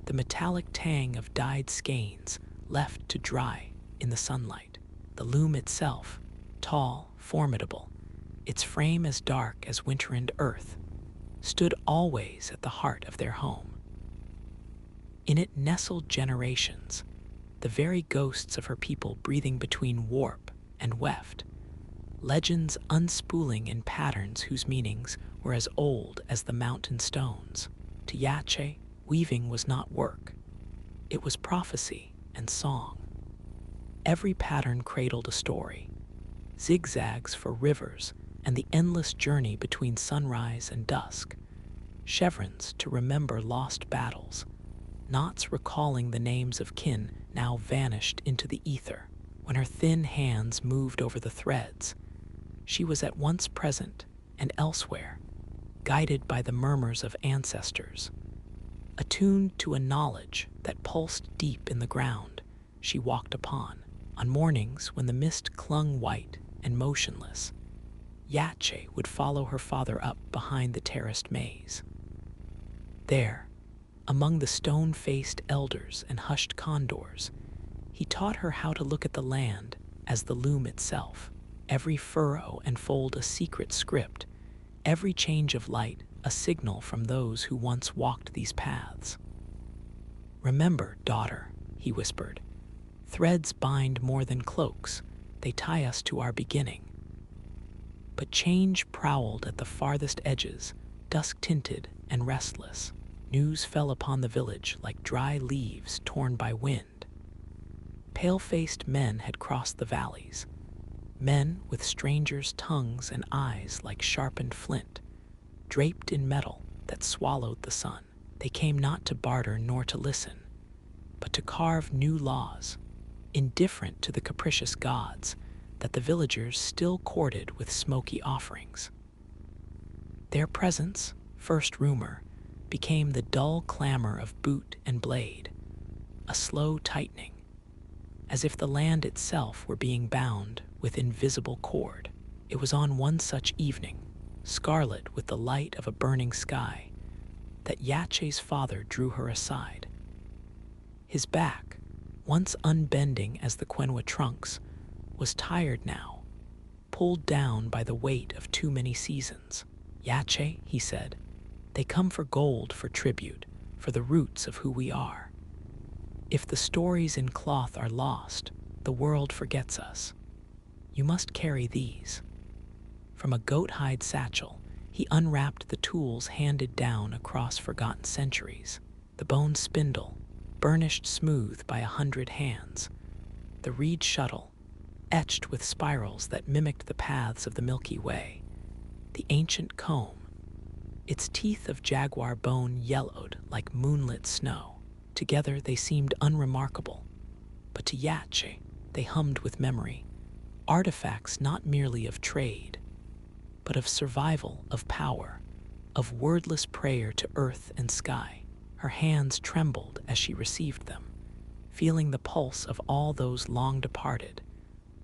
the metallic tang of dyed skeins left to dry in the sunlight. The loom itself, tall, formidable, its frame as dark as winter-end earth, stood always at the heart of their home. In it nestled generations, the very ghosts of her people breathing between warp and weft, legends unspooling in patterns whose meanings were as old as the mountain stones. To Yache, weaving was not work. It was prophecy and song. Every pattern cradled a story, zigzags for rivers and the endless journey between sunrise and dusk, chevrons to remember lost battles, knots recalling the names of kin now vanished into the ether. When her thin hands moved over the threads, she was at once present and elsewhere, guided by the murmurs of ancestors. Attuned to a knowledge that pulsed deep in the ground she walked upon. On mornings when the mist clung white and motionless, Yache would follow her father up behind the terraced maze. There, among the stone-faced elders and hushed condors, he taught her how to look at the land as the loom itself, every furrow and fold a secret script, every change of light a signal from those who once walked these paths. "Remember, daughter," he whispered, "threads bind more than cloaks, they tie us to our beginning." But change prowled at the farthest edges, dusk-tinted and restless. News fell upon the village like dry leaves torn by wind. Pale-faced men had crossed the valleys, men with strangers' tongues and eyes like sharpened flint, draped in metal that swallowed the sun. They came not to barter nor to listen, but to carve new laws, indifferent to the capricious gods that the villagers still courted with smoky offerings. Their presence, first rumor, became the dull clamor of boot and blade, a slow tightening, as if the land itself were being bound with invisible cord. It was on one such evening, scarlet with the light of a burning sky, that Yache's father drew her aside. His back, once unbending as the quinoa trunks, was tired now, pulled down by the weight of too many seasons. "Yache," he said, "they come for gold, for tribute, for the roots of who we are. If the stories in cloth are lost, the world forgets us. You must carry these." From a goat-hide satchel, he unwrapped the tools handed down across forgotten centuries. The bone spindle, burnished smooth by 100 hands. The reed shuttle, etched with spirals that mimicked the paths of the Milky Way. The ancient comb, its teeth of jaguar bone yellowed like moonlit snow. Together they seemed unremarkable, but to Yache they hummed with memory, artifacts not merely of trade, but of survival, of power, of wordless prayer to earth and sky. Her hands trembled as she received them, feeling the pulse of all those long departed,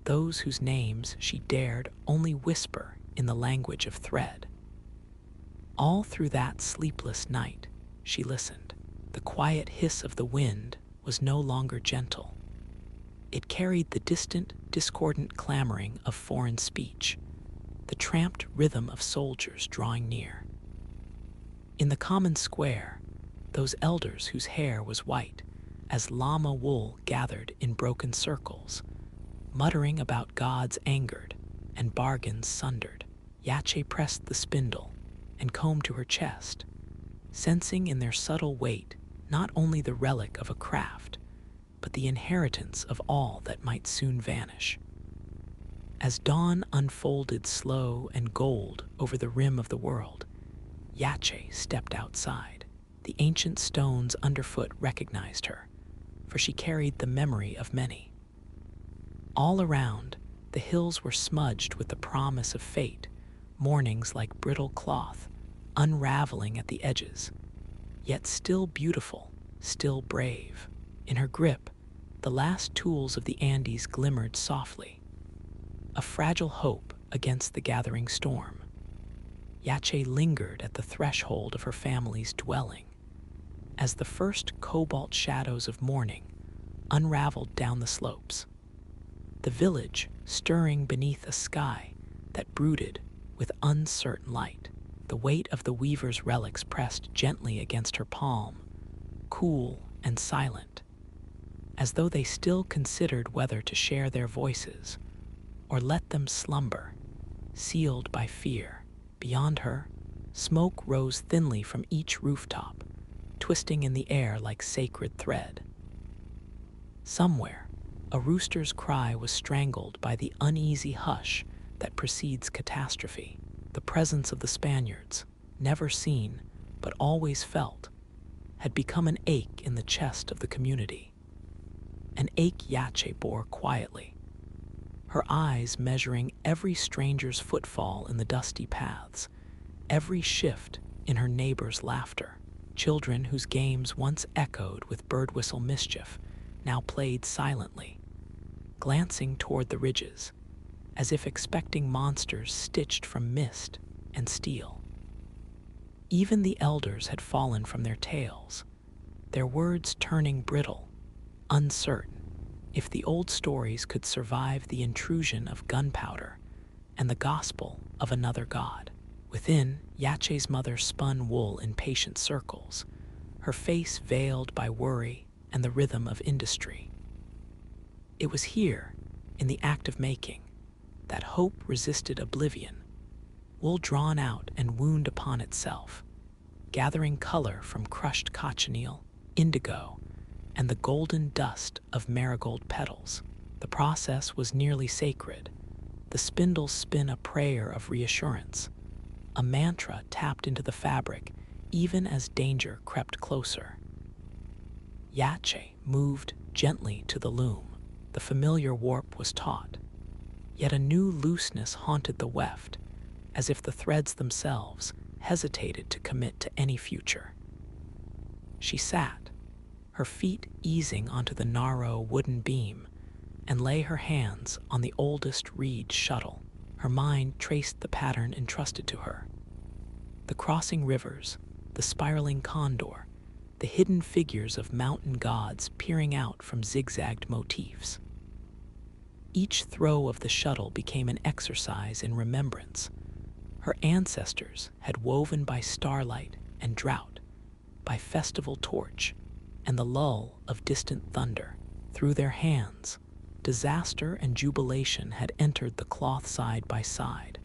those whose names she dared only whisper in the language of thread. All through that sleepless night, she listened. The quiet hiss of the wind was no longer gentle. It carried the distant, discordant clamoring of foreign speech, the tramped rhythm of soldiers drawing near. In the common square, those elders whose hair was white as llama wool gathered in broken circles, muttering about gods angered and bargains sundered. Yache pressed the spindle and comb to her chest, sensing in their subtle weight not only the relic of a craft, but the inheritance of all that might soon vanish. As dawn unfolded slow and gold over the rim of the world, Yache stepped outside. The ancient stones underfoot recognized her, for she carried the memory of many. All around, the hills were smudged with the promise of fate, mornings like brittle cloth, unraveling at the edges, yet still beautiful, still brave. In her grip, the last tools of the Andes glimmered softly, a fragile hope against the gathering storm. Yache lingered at the threshold of her family's dwelling, as the first cobalt shadows of morning unraveled down the slopes. The village stirring beneath a sky that brooded with uncertain light. The weight of the weaver's relics pressed gently against her palm, cool and silent, as though they still considered whether to share their voices or let them slumber, sealed by fear. Beyond her, smoke rose thinly from each rooftop, twisting in the air like sacred thread. Somewhere, a rooster's cry was strangled by the uneasy hush that precedes catastrophe. The presence of the Spaniards, never seen but always felt, had become an ache in the chest of the community. An ache Yache bore quietly, her eyes measuring every stranger's footfall in the dusty paths, every shift in her neighbor's laughter. Children whose games once echoed with bird whistle mischief now played silently, glancing toward the ridges, as if expecting monsters stitched from mist and steel. Even the elders had fallen from their tales, their words turning brittle, uncertain if the old stories could survive the intrusion of gunpowder and the gospel of another god. Within, Yache's mother spun wool in patient circles, her face veiled by worry and the rhythm of industry. It was here, in the act of making, that hope resisted oblivion, wool drawn out and wound upon itself, gathering color from crushed cochineal, indigo, and the golden dust of marigold petals. The process was nearly sacred, the spindles spin a prayer of reassurance, a mantra tapped into the fabric even as danger crept closer. Yache moved gently to the loom. The familiar warp was taut, yet a new looseness haunted the weft, as if the threads themselves hesitated to commit to any future. She sat, her feet easing onto the narrow wooden beam, and lay her hands on the oldest reed shuttle. Her mind traced the pattern entrusted to her. The crossing rivers, the spiraling condor, the hidden figures of mountain gods peering out from zigzagged motifs. Each throw of the shuttle became an exercise in remembrance. Her ancestors had woven by starlight and drought, by festival torch, and the lull of distant thunder. Through their hands, disaster and jubilation had entered the cloth side by side,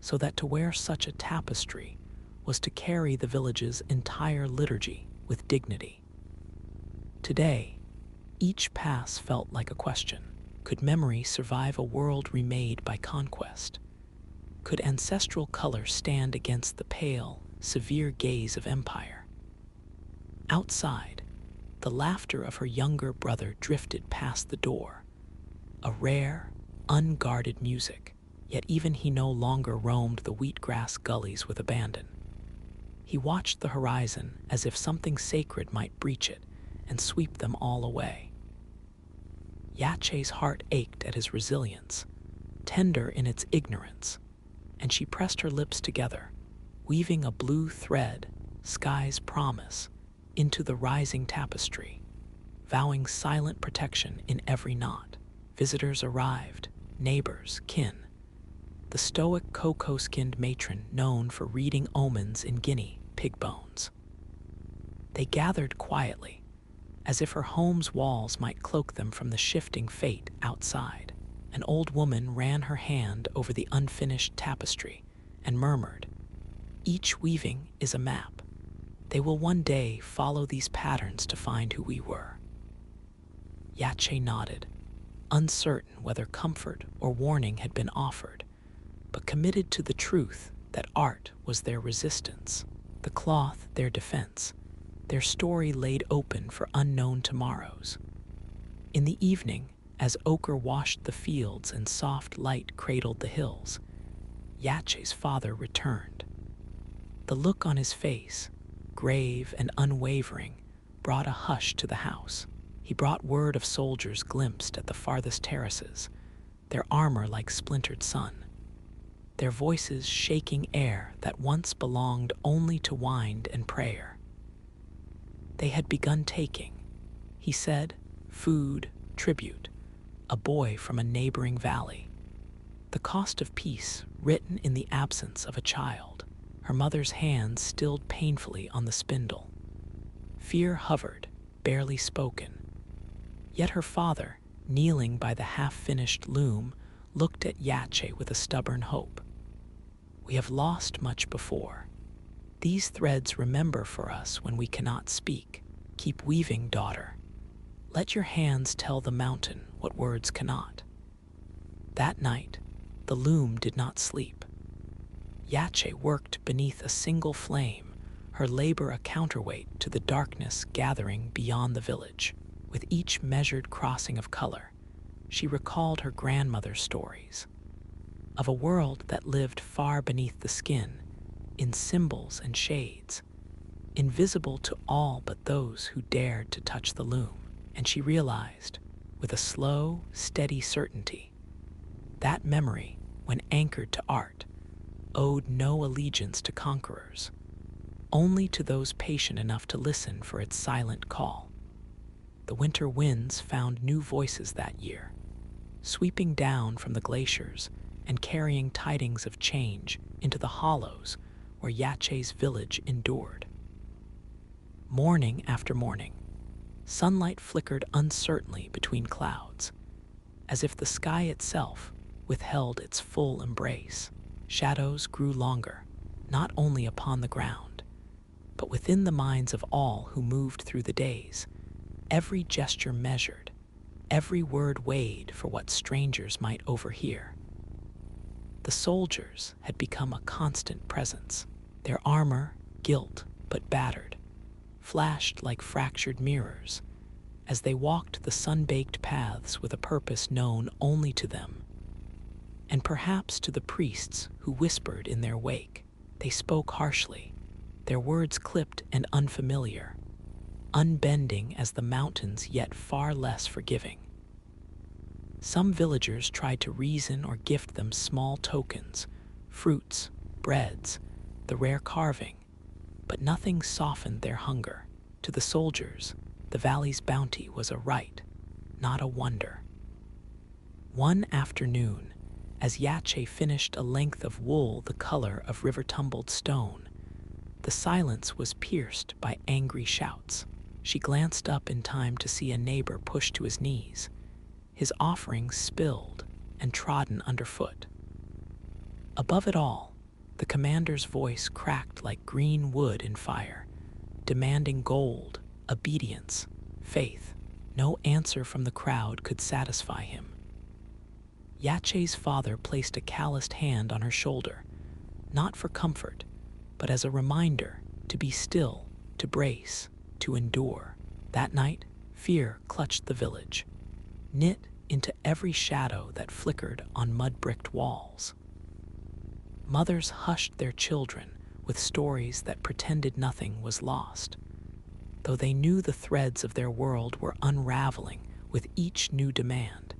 so that to wear such a tapestry was to carry the village's entire liturgy with dignity. Today, each pass felt like a question. Could memory survive a world remade by conquest? Could ancestral color stand against the pale, severe gaze of empire? Outside, the laughter of her younger brother drifted past the door, a rare, unguarded music, yet even he no longer roamed the wheatgrass gullies with abandon. He watched the horizon as if something sacred might breach it and sweep them all away. Yache's heart ached at his resilience, tender in its ignorance, and she pressed her lips together, weaving a blue thread, sky's promise, into the rising tapestry, vowing silent protection in every knot. Visitors arrived, neighbors, kin. The stoic cocoa-skinned matron known for reading omens in Guinea pig bones. They gathered quietly, as if her home's walls might cloak them from the shifting fate outside. An old woman ran her hand over the unfinished tapestry and murmured, "Each weaving is a map. They will one day follow these patterns to find who we were." Yache nodded, uncertain whether comfort or warning had been offered, but committed to the truth that art was their resistance, the cloth their defense, their story laid open for unknown tomorrows. In the evening, as ochre washed the fields and soft light cradled the hills, Yache's father returned. The look on his face, grave and unwavering, brought a hush to the house. He brought word of soldiers glimpsed at the farthest terraces, their armor like splintered sun, their voices shaking air that once belonged only to wind and prayer. They had begun taking, he said, food, tribute, a boy from a neighboring valley. The cost of peace written in the absence of a child. Her mother's hand stilled painfully on the spindle. Fear hovered, barely spoken. Yet her father, kneeling by the half-finished loom, looked at Yache with a stubborn hope. "We have lost much before. These threads remember for us when we cannot speak. Keep weaving, daughter. Let your hands tell the mountain what words cannot." That night, the loom did not sleep. Yache worked beneath a single flame, her labor a counterweight to the darkness gathering beyond the village. With each measured crossing of color, she recalled her grandmother's stories of a world that lived far beneath the skin, in symbols and shades, invisible to all but those who dared to touch the loom. And she realized, with a slow, steady certainty, that memory, when anchored to art, owed no allegiance to conquerors, only to those patient enough to listen for its silent call. The winter winds found new voices that year, sweeping down from the glaciers and carrying tidings of change into the hollows where Yache's village endured. Morning after morning, sunlight flickered uncertainly between clouds, as if the sky itself withheld its full embrace. Shadows grew longer, not only upon the ground, but within the minds of all who moved through the days. Every gesture measured, every word weighed for what strangers might overhear. The soldiers had become a constant presence. Their armor, gilt but battered, flashed like fractured mirrors as they walked the sun-baked paths with a purpose known only to them, and perhaps to the priests who whispered in their wake. They spoke harshly, their words clipped and unfamiliar, unbending as the mountains yet far less forgiving. Some villagers tried to reason or gift them small tokens, fruits, breads, the rare carving, but nothing softened their hunger. To the soldiers, the valley's bounty was a right, not a wonder. One afternoon, as Yache finished a length of wool the color of river-tumbled stone, the silence was pierced by angry shouts. She glanced up in time to see a neighbor pushed to his knees, his offerings spilled and trodden underfoot. Above it all, the commander's voice cracked like green wood in fire, demanding gold, obedience, faith. No answer from the crowd could satisfy him. Yache's father placed a calloused hand on her shoulder, not for comfort, but as a reminder to be still, to brace, to endure. That night, fear clutched the village, knit into every shadow that flickered on mud-bricked walls. Mothers hushed their children with stories that pretended nothing was lost, though they knew the threads of their world were unraveling with each new demand,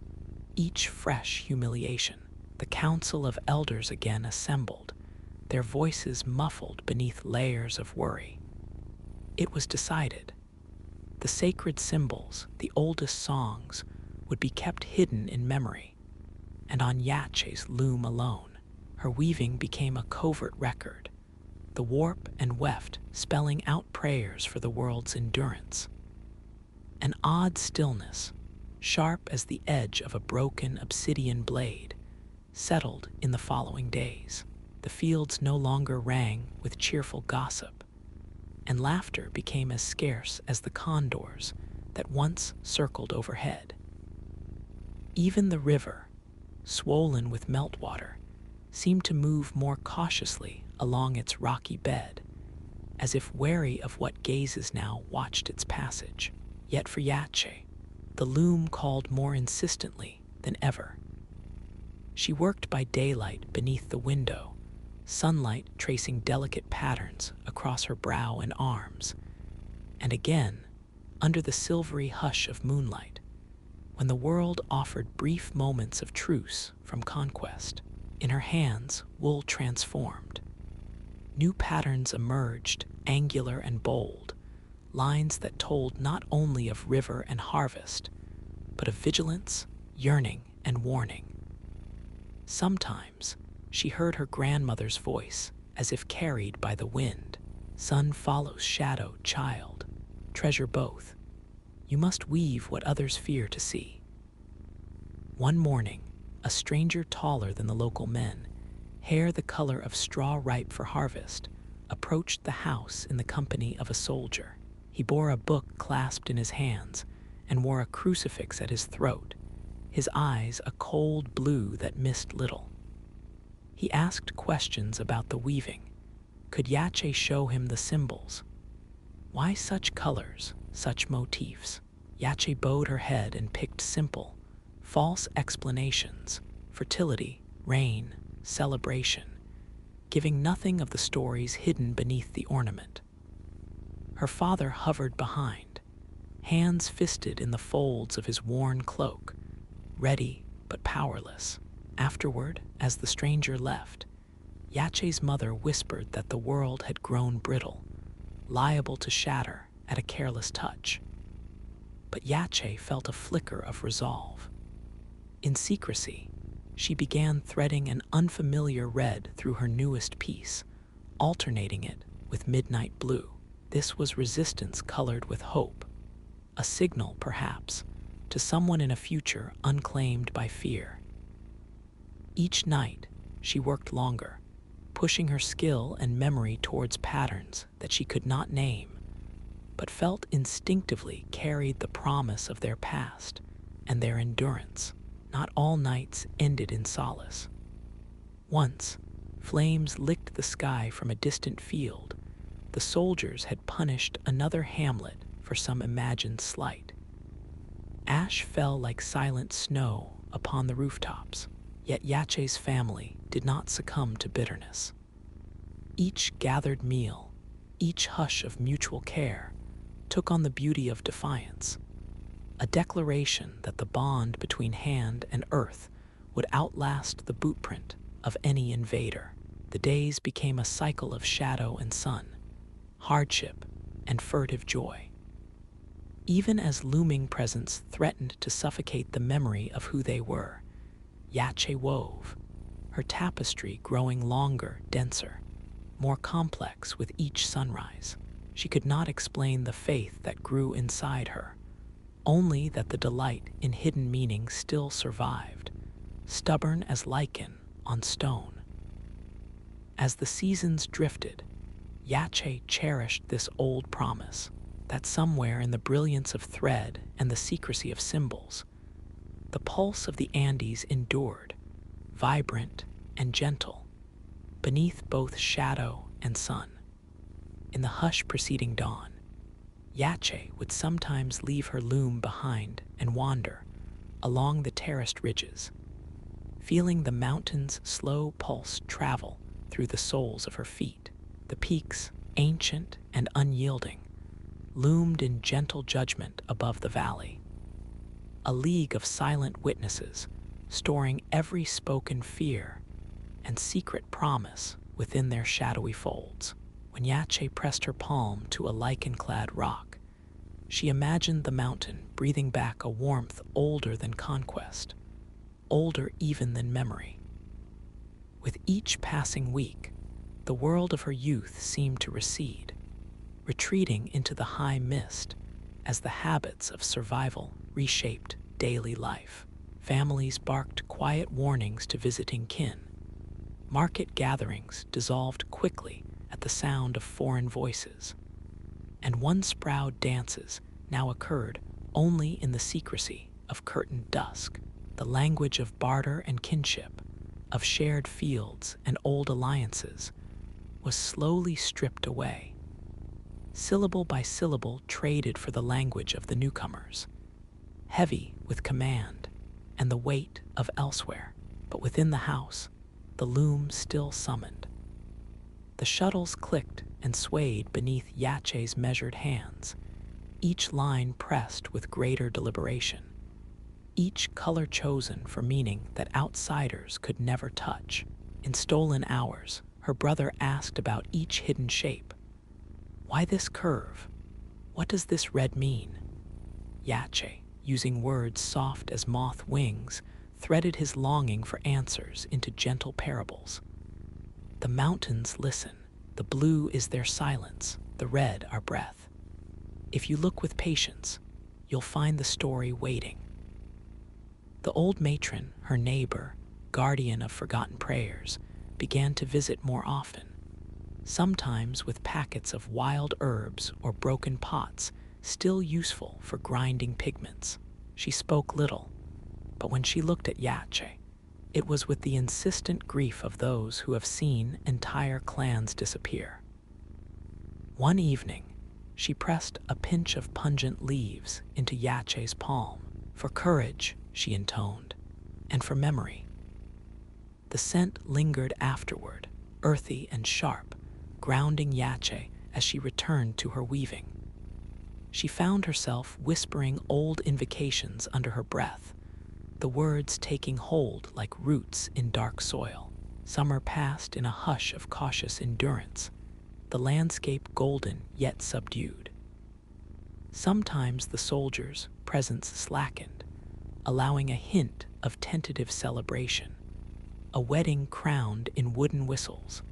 each fresh humiliation. The council of elders again assembled, their voices muffled beneath layers of worry. It was decided. The sacred symbols, the oldest songs, would be kept hidden in memory, and on Yache's loom alone, her weaving became a covert record, the warp and weft spelling out prayers for the world's endurance. An odd stillness, sharp as the edge of a broken obsidian blade, settled in the following days. The fields no longer rang with cheerful gossip, and laughter became as scarce as the condors that once circled overhead. Even the river, swollen with meltwater, seemed to move more cautiously along its rocky bed, as if wary of what gazes now watched its passage. Yet for Yache, the loom called more insistently than ever. She worked by daylight beneath the window, sunlight tracing delicate patterns across her brow and arms, and again, under the silvery hush of moonlight, when the world offered brief moments of truce from conquest. In her hands, wool transformed. New patterns emerged, angular and bold, lines that told not only of river and harvest, but of vigilance, yearning, and warning. Sometimes, she heard her grandmother's voice as if carried by the wind. Sun follows shadow, child. Treasure both. You must weave what others fear to see. One morning, a stranger taller than the local men, hair the color of straw ripe for harvest, approached the house in the company of a soldier. He bore a book clasped in his hands and wore a crucifix at his throat, his eyes a cold blue that missed little. He asked questions about the weaving, Could Yache show him the symbols? Why such colors, such motifs? Yache bowed her head and picked simple, false explanations: fertility, rain, celebration, giving nothing of the stories hidden beneath the ornament. Her father hovered behind, hands fisted in the folds of his worn cloak, ready but powerless. Afterward, as the stranger left, Yache's mother whispered that the world had grown brittle, liable to shatter at a careless touch. But Yache felt a flicker of resolve. In secrecy, she began threading an unfamiliar red through her newest piece, alternating it with midnight blue. This was resistance colored with hope, a signal, perhaps, to someone in a future unclaimed by fear. Each night, she worked longer, pushing her skill and memory towards patterns that she could not name, but felt instinctively carried the promise of their past and their endurance. Not all nights ended in solace. Once, flames licked the sky from a distant field. The soldiers had punished another hamlet for some imagined slight. Ash fell like silent snow upon the rooftops, yet Yache's family did not succumb to bitterness. Each gathered meal, each hush of mutual care, took on the beauty of defiance, a declaration that the bond between hand and earth would outlast the bootprint of any invader. The days became a cycle of shadow and sun, hardship and furtive joy. Even as looming presence threatened to suffocate the memory of who they were, Yache wove, her tapestry growing longer, denser, more complex with each sunrise. She could not explain the faith that grew inside her, only that the delight in hidden meaning still survived, stubborn as lichen on stone. As the seasons drifted, Yache cherished this old promise that somewhere in the brilliance of thread and the secrecy of symbols, the pulse of the Andes endured, vibrant and gentle, beneath both shadow and sun. In the hush preceding dawn, Yache would sometimes leave her loom behind and wander along the terraced ridges, feeling the mountain's slow pulse travel through the soles of her feet. The peaks, ancient and unyielding, loomed in gentle judgment above the valley, a league of silent witnesses storing every spoken fear and secret promise within their shadowy folds. When Yache pressed her palm to a lichen-clad rock, she imagined the mountain breathing back a warmth older than conquest, older even than memory. With each passing week, the world of her youth seemed to recede, retreating into the high mist as the habits of survival reshaped daily life. Families barked quiet warnings to visiting kin. Market gatherings dissolved quickly at the sound of foreign voices, and one-sprowed dances now occurred only in the secrecy of curtained dusk. The language of barter and kinship, of shared fields and old alliances, was slowly stripped away. Syllable by syllable traded for the language of the newcomers, heavy with command and the weight of elsewhere. But within the house, the loom still summoned. The shuttles clicked and swayed beneath Yache's measured hands, each line pressed with greater deliberation, each color chosen for meaning that outsiders could never touch. In stolen hours, her brother asked about each hidden shape. Why this curve? What does this red mean? Yache, using words soft as moth wings, threaded his longing for answers into gentle parables. The mountains listen. The blue is their silence, the red our breath. If you look with patience, you'll find the story waiting. The old matron, her neighbor, guardian of forgotten prayers, began to visit more often, sometimes with packets of wild herbs or broken pots still useful for grinding pigments. She spoke little, but when she looked at Yache, It was with the insistent grief of those who have seen entire clans disappear. One evening, she pressed a pinch of pungent leaves into Yache's palm. For courage, she intoned, and for memory. The scent lingered afterward, earthy and sharp, grounding Yache as she returned to her weaving. She found herself whispering old invocations under her breath, the words taking hold like roots in dark soil. Summer passed in a hush of cautious endurance, the landscape golden yet subdued. Sometimes the soldiers' presence slackened, allowing a hint of tentative celebration. A wedding crowned in wooden whistles,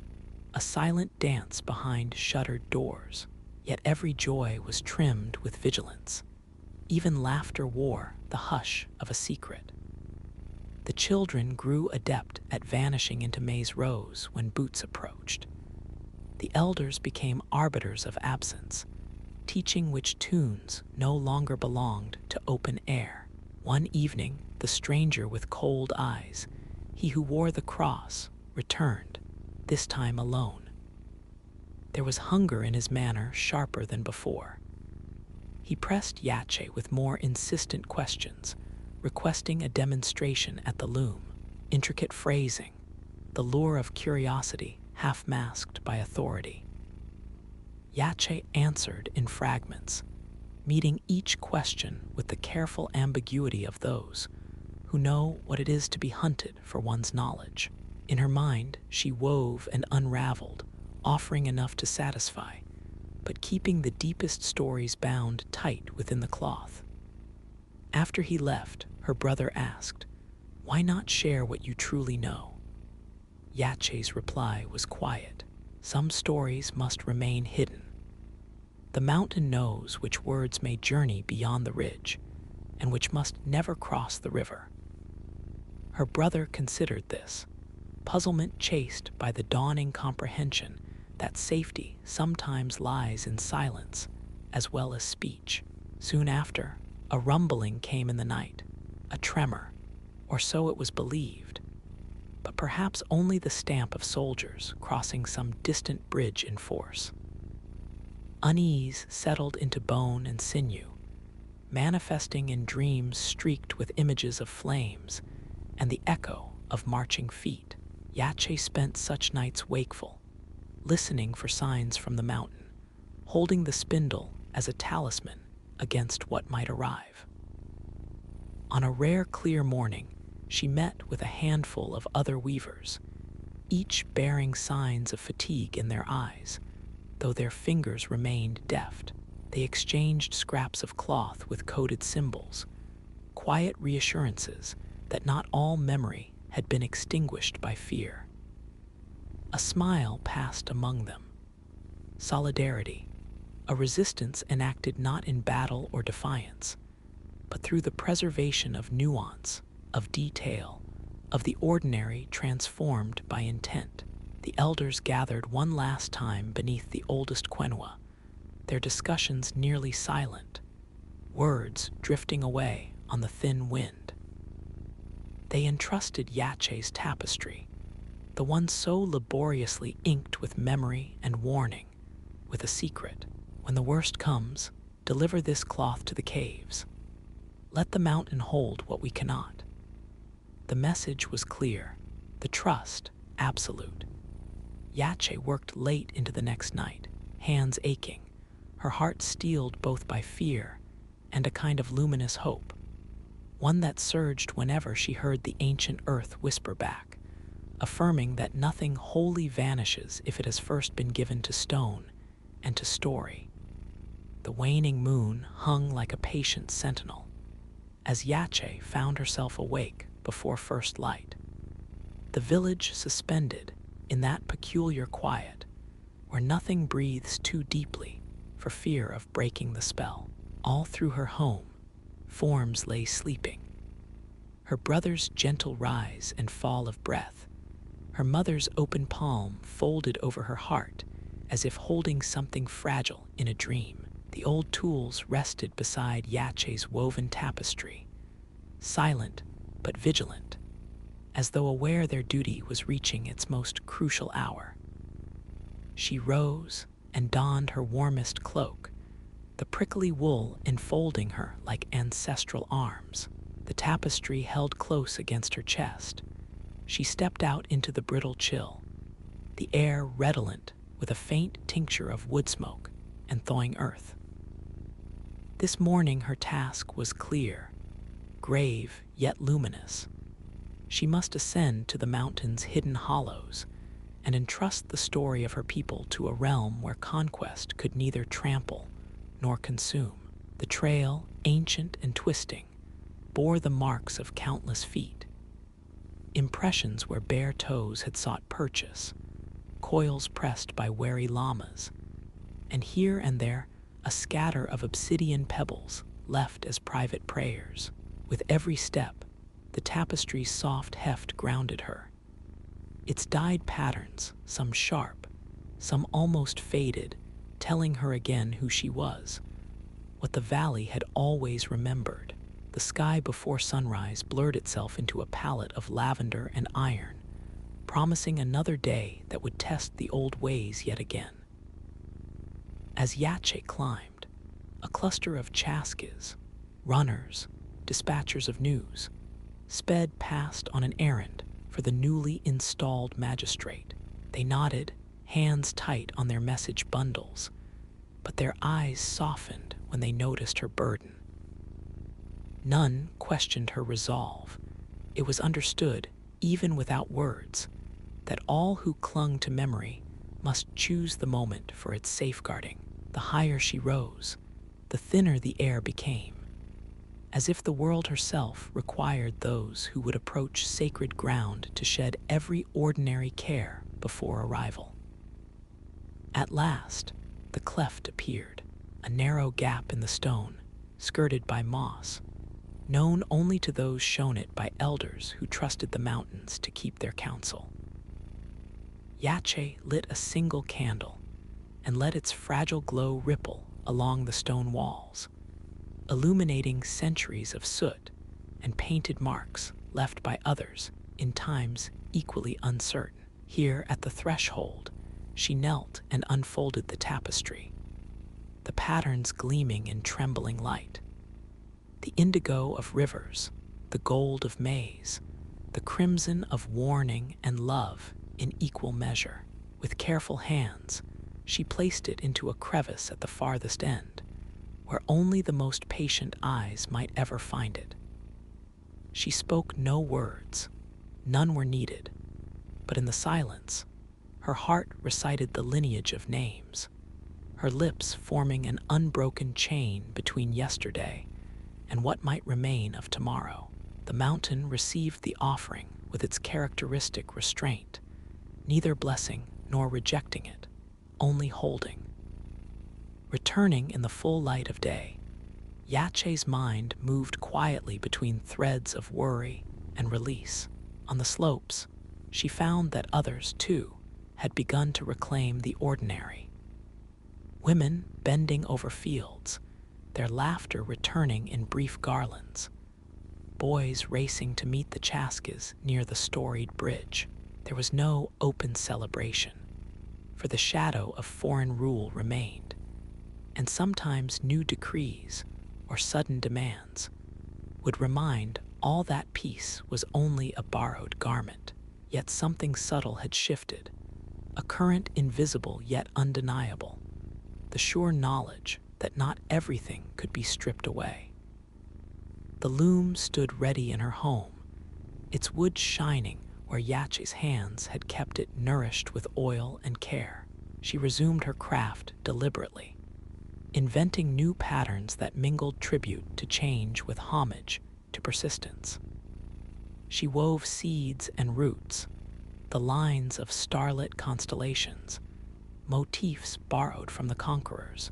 a silent dance behind shuttered doors. Yet every joy was trimmed with vigilance. Even laughter wore the hush of a secret. The children grew adept at vanishing into maze rows when boots approached. The elders became arbiters of absence, teaching which tunes no longer belonged to open air. One evening, the stranger with cold eyes, he who wore the cross, returned, this time alone. There was hunger in his manner sharper than before. He pressed Yache with more insistent questions, requesting a demonstration at the loom, intricate phrasing, the lure of curiosity half masked by authority. Yache answered in fragments, meeting each question with the careful ambiguity of those who know what it is to be hunted for one's knowledge. In her mind, she wove and unraveled, offering enough to satisfy, but keeping the deepest stories bound tight within the cloth. After he left, her brother asked, "Why not share what you truly know?" Yache's reply was quiet. Some stories must remain hidden. The mountain knows which words may journey beyond the ridge, and which must never cross the river. Her brother considered this, puzzlement chased by the dawning comprehension that safety sometimes lies in silence as well as speech. Soon after, a rumbling came in the night, a tremor, or so it was believed, but perhaps only the stamp of soldiers crossing some distant bridge in force. Unease settled into bone and sinew, manifesting in dreams streaked with images of flames and the echo of marching feet. Yache spent such nights wakeful, listening for signs from the mountain, holding the spindle as a talisman against what might arrive. On a rare clear morning, she met with a handful of other weavers, each bearing signs of fatigue in their eyes, though their fingers remained deft. They exchanged scraps of cloth with coded symbols, quiet reassurances that not all memory had been extinguished by fear. A smile passed among them. Solidarity, a resistance enacted not in battle or defiance, but through the preservation of nuance, of detail, of the ordinary transformed by intent. The elders gathered one last time beneath the oldest quenua, their discussions nearly silent, words drifting away on the thin wind. They entrusted Yache's tapestry, the one so laboriously inked with memory and warning, with a secret. When the worst comes, deliver this cloth to the caves. Let the mountain hold what we cannot. The message was clear, the trust absolute. Yache worked late into the next night, hands aching, her heart steeled both by fear and a kind of luminous hope, one that surged whenever she heard the ancient earth whisper back, affirming that nothing wholly vanishes if it has first been given to stone and to story. The waning moon hung like a patient sentinel, as Yache found herself awake before first light. The village suspended in that peculiar quiet, where nothing breathes too deeply for fear of breaking the spell. All through her home, forms lay sleeping. Her brother's gentle rise and fall of breath, her mother's open palm folded over her heart as if holding something fragile in a dream. The old tools rested beside Yache's woven tapestry, silent but vigilant, as though aware their duty was reaching its most crucial hour. She rose and donned her warmest cloak, the prickly wool enfolding her like ancestral arms, the tapestry held close against her chest. She stepped out into the brittle chill, the air redolent with a faint tincture of wood smoke and thawing earth. This morning her task was clear, grave yet luminous. She must ascend to the mountain's hidden hollows and entrust the story of her people to a realm where conquest could neither trample nor consume. The trail, ancient and twisting, bore the marks of countless feet, impressions where bare toes had sought purchase, coils pressed by wary llamas, and here and there a scatter of obsidian pebbles left as private prayers. With every step, the tapestry's soft heft grounded her. Its dyed patterns, some sharp, some almost faded, telling her again who she was, what the valley had always remembered. The sky before sunrise blurred itself into a palette of lavender and iron, promising another day that would test the old ways yet again. As Yache climbed, a cluster of chaskis, runners, dispatchers of news, sped past on an errand for the newly installed magistrate. They nodded, hands tight on their message bundles, but their eyes softened when they noticed her burden. None questioned her resolve. It was understood, even without words, that all who clung to memory must choose the moment for its safeguarding. The higher she rose, the thinner the air became, as if the world herself required those who would approach sacred ground to shed every ordinary care before arrival. At last, the cleft appeared, a narrow gap in the stone, skirted by moss, known only to those shown it by elders who trusted the mountains to keep their counsel. Yache lit a single candle and let its fragile glow ripple along the stone walls, illuminating centuries of soot and painted marks left by others in times equally uncertain. Here at the threshold, she knelt and unfolded the tapestry, the patterns gleaming in trembling light. The indigo of rivers, the gold of maize, the crimson of warning and love in equal measure. With careful hands, she placed it into a crevice at the farthest end, where only the most patient eyes might ever find it. She spoke no words, none were needed, but in the silence, her heart recited the lineage of names, her lips forming an unbroken chain between yesterday and what might remain of tomorrow. The mountain received the offering with its characteristic restraint, neither blessing nor rejecting it, only holding. Returning in the full light of day, Yache's mind moved quietly between threads of worry and release. On the slopes, she found that others, too, had begun to reclaim the ordinary. Women bending over fields, their laughter returning in brief garlands. Boys racing to meet the chaskis near the storied bridge. There was no open celebration, for the shadow of foreign rule remained, and sometimes new decrees or sudden demands would remind all that peace was only a borrowed garment. Yet something subtle had shifted, a current invisible yet undeniable, the sure knowledge that not everything could be stripped away. The loom stood ready in her home, its wood shining where Yache's hands had kept it nourished with oil and care. She resumed her craft deliberately, inventing new patterns that mingled tribute to change with homage to persistence. She wove seeds and roots, the lines of starlit constellations, motifs borrowed from the conquerors,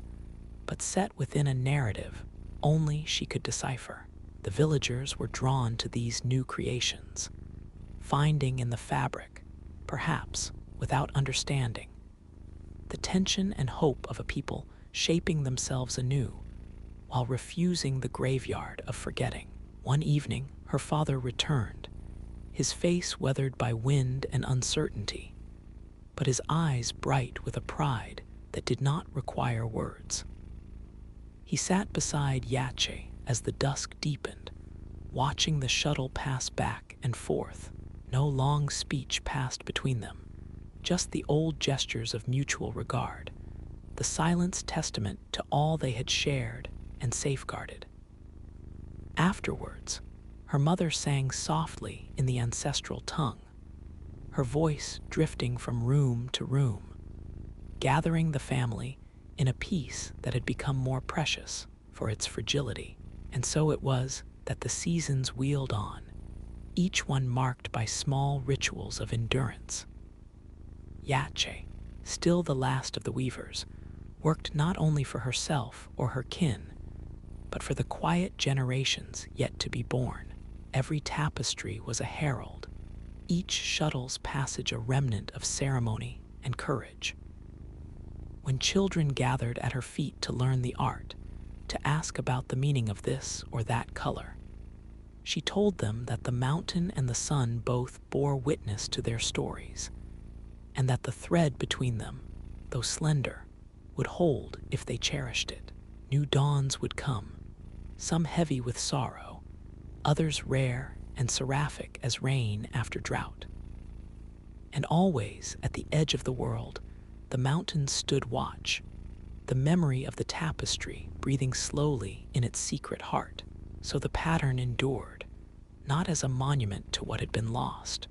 but set within a narrative only she could decipher. The villagers were drawn to these new creations, finding in the fabric, perhaps without understanding, the tension and hope of a people shaping themselves anew while refusing the graveyard of forgetting. One evening, her father returned, his face weathered by wind and uncertainty, but his eyes bright with a pride that did not require words. He sat beside Yache as the dusk deepened, watching the shuttle pass back and forth. No long speech passed between them, just the old gestures of mutual regard, the silence testament to all they had shared and safeguarded. Afterwards, her mother sang softly in the ancestral tongue, her voice drifting from room to room, gathering the family in a peace that had become more precious for its fragility. And so it was that the seasons wheeled on, each one marked by small rituals of endurance. Yache, still the last of the weavers, worked not only for herself or her kin, but for the quiet generations yet to be born. Every tapestry was a herald, each shuttle's passage a remnant of ceremony and courage. When children gathered at her feet to learn the art, to ask about the meaning of this or that color, she told them that the mountain and the sun both bore witness to their stories, and that the thread between them, though slender, would hold if they cherished it. New dawns would come, some heavy with sorrow, others rare and seraphic as rain after drought. And always at the edge of the world, the mountains stood watch, the memory of the tapestry breathing slowly in its secret heart. So the pattern endured, not as a monument to what had been lost,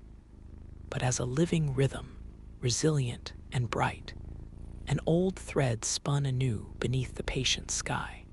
but as a living rhythm, resilient and bright, an old thread spun anew beneath the patient sky.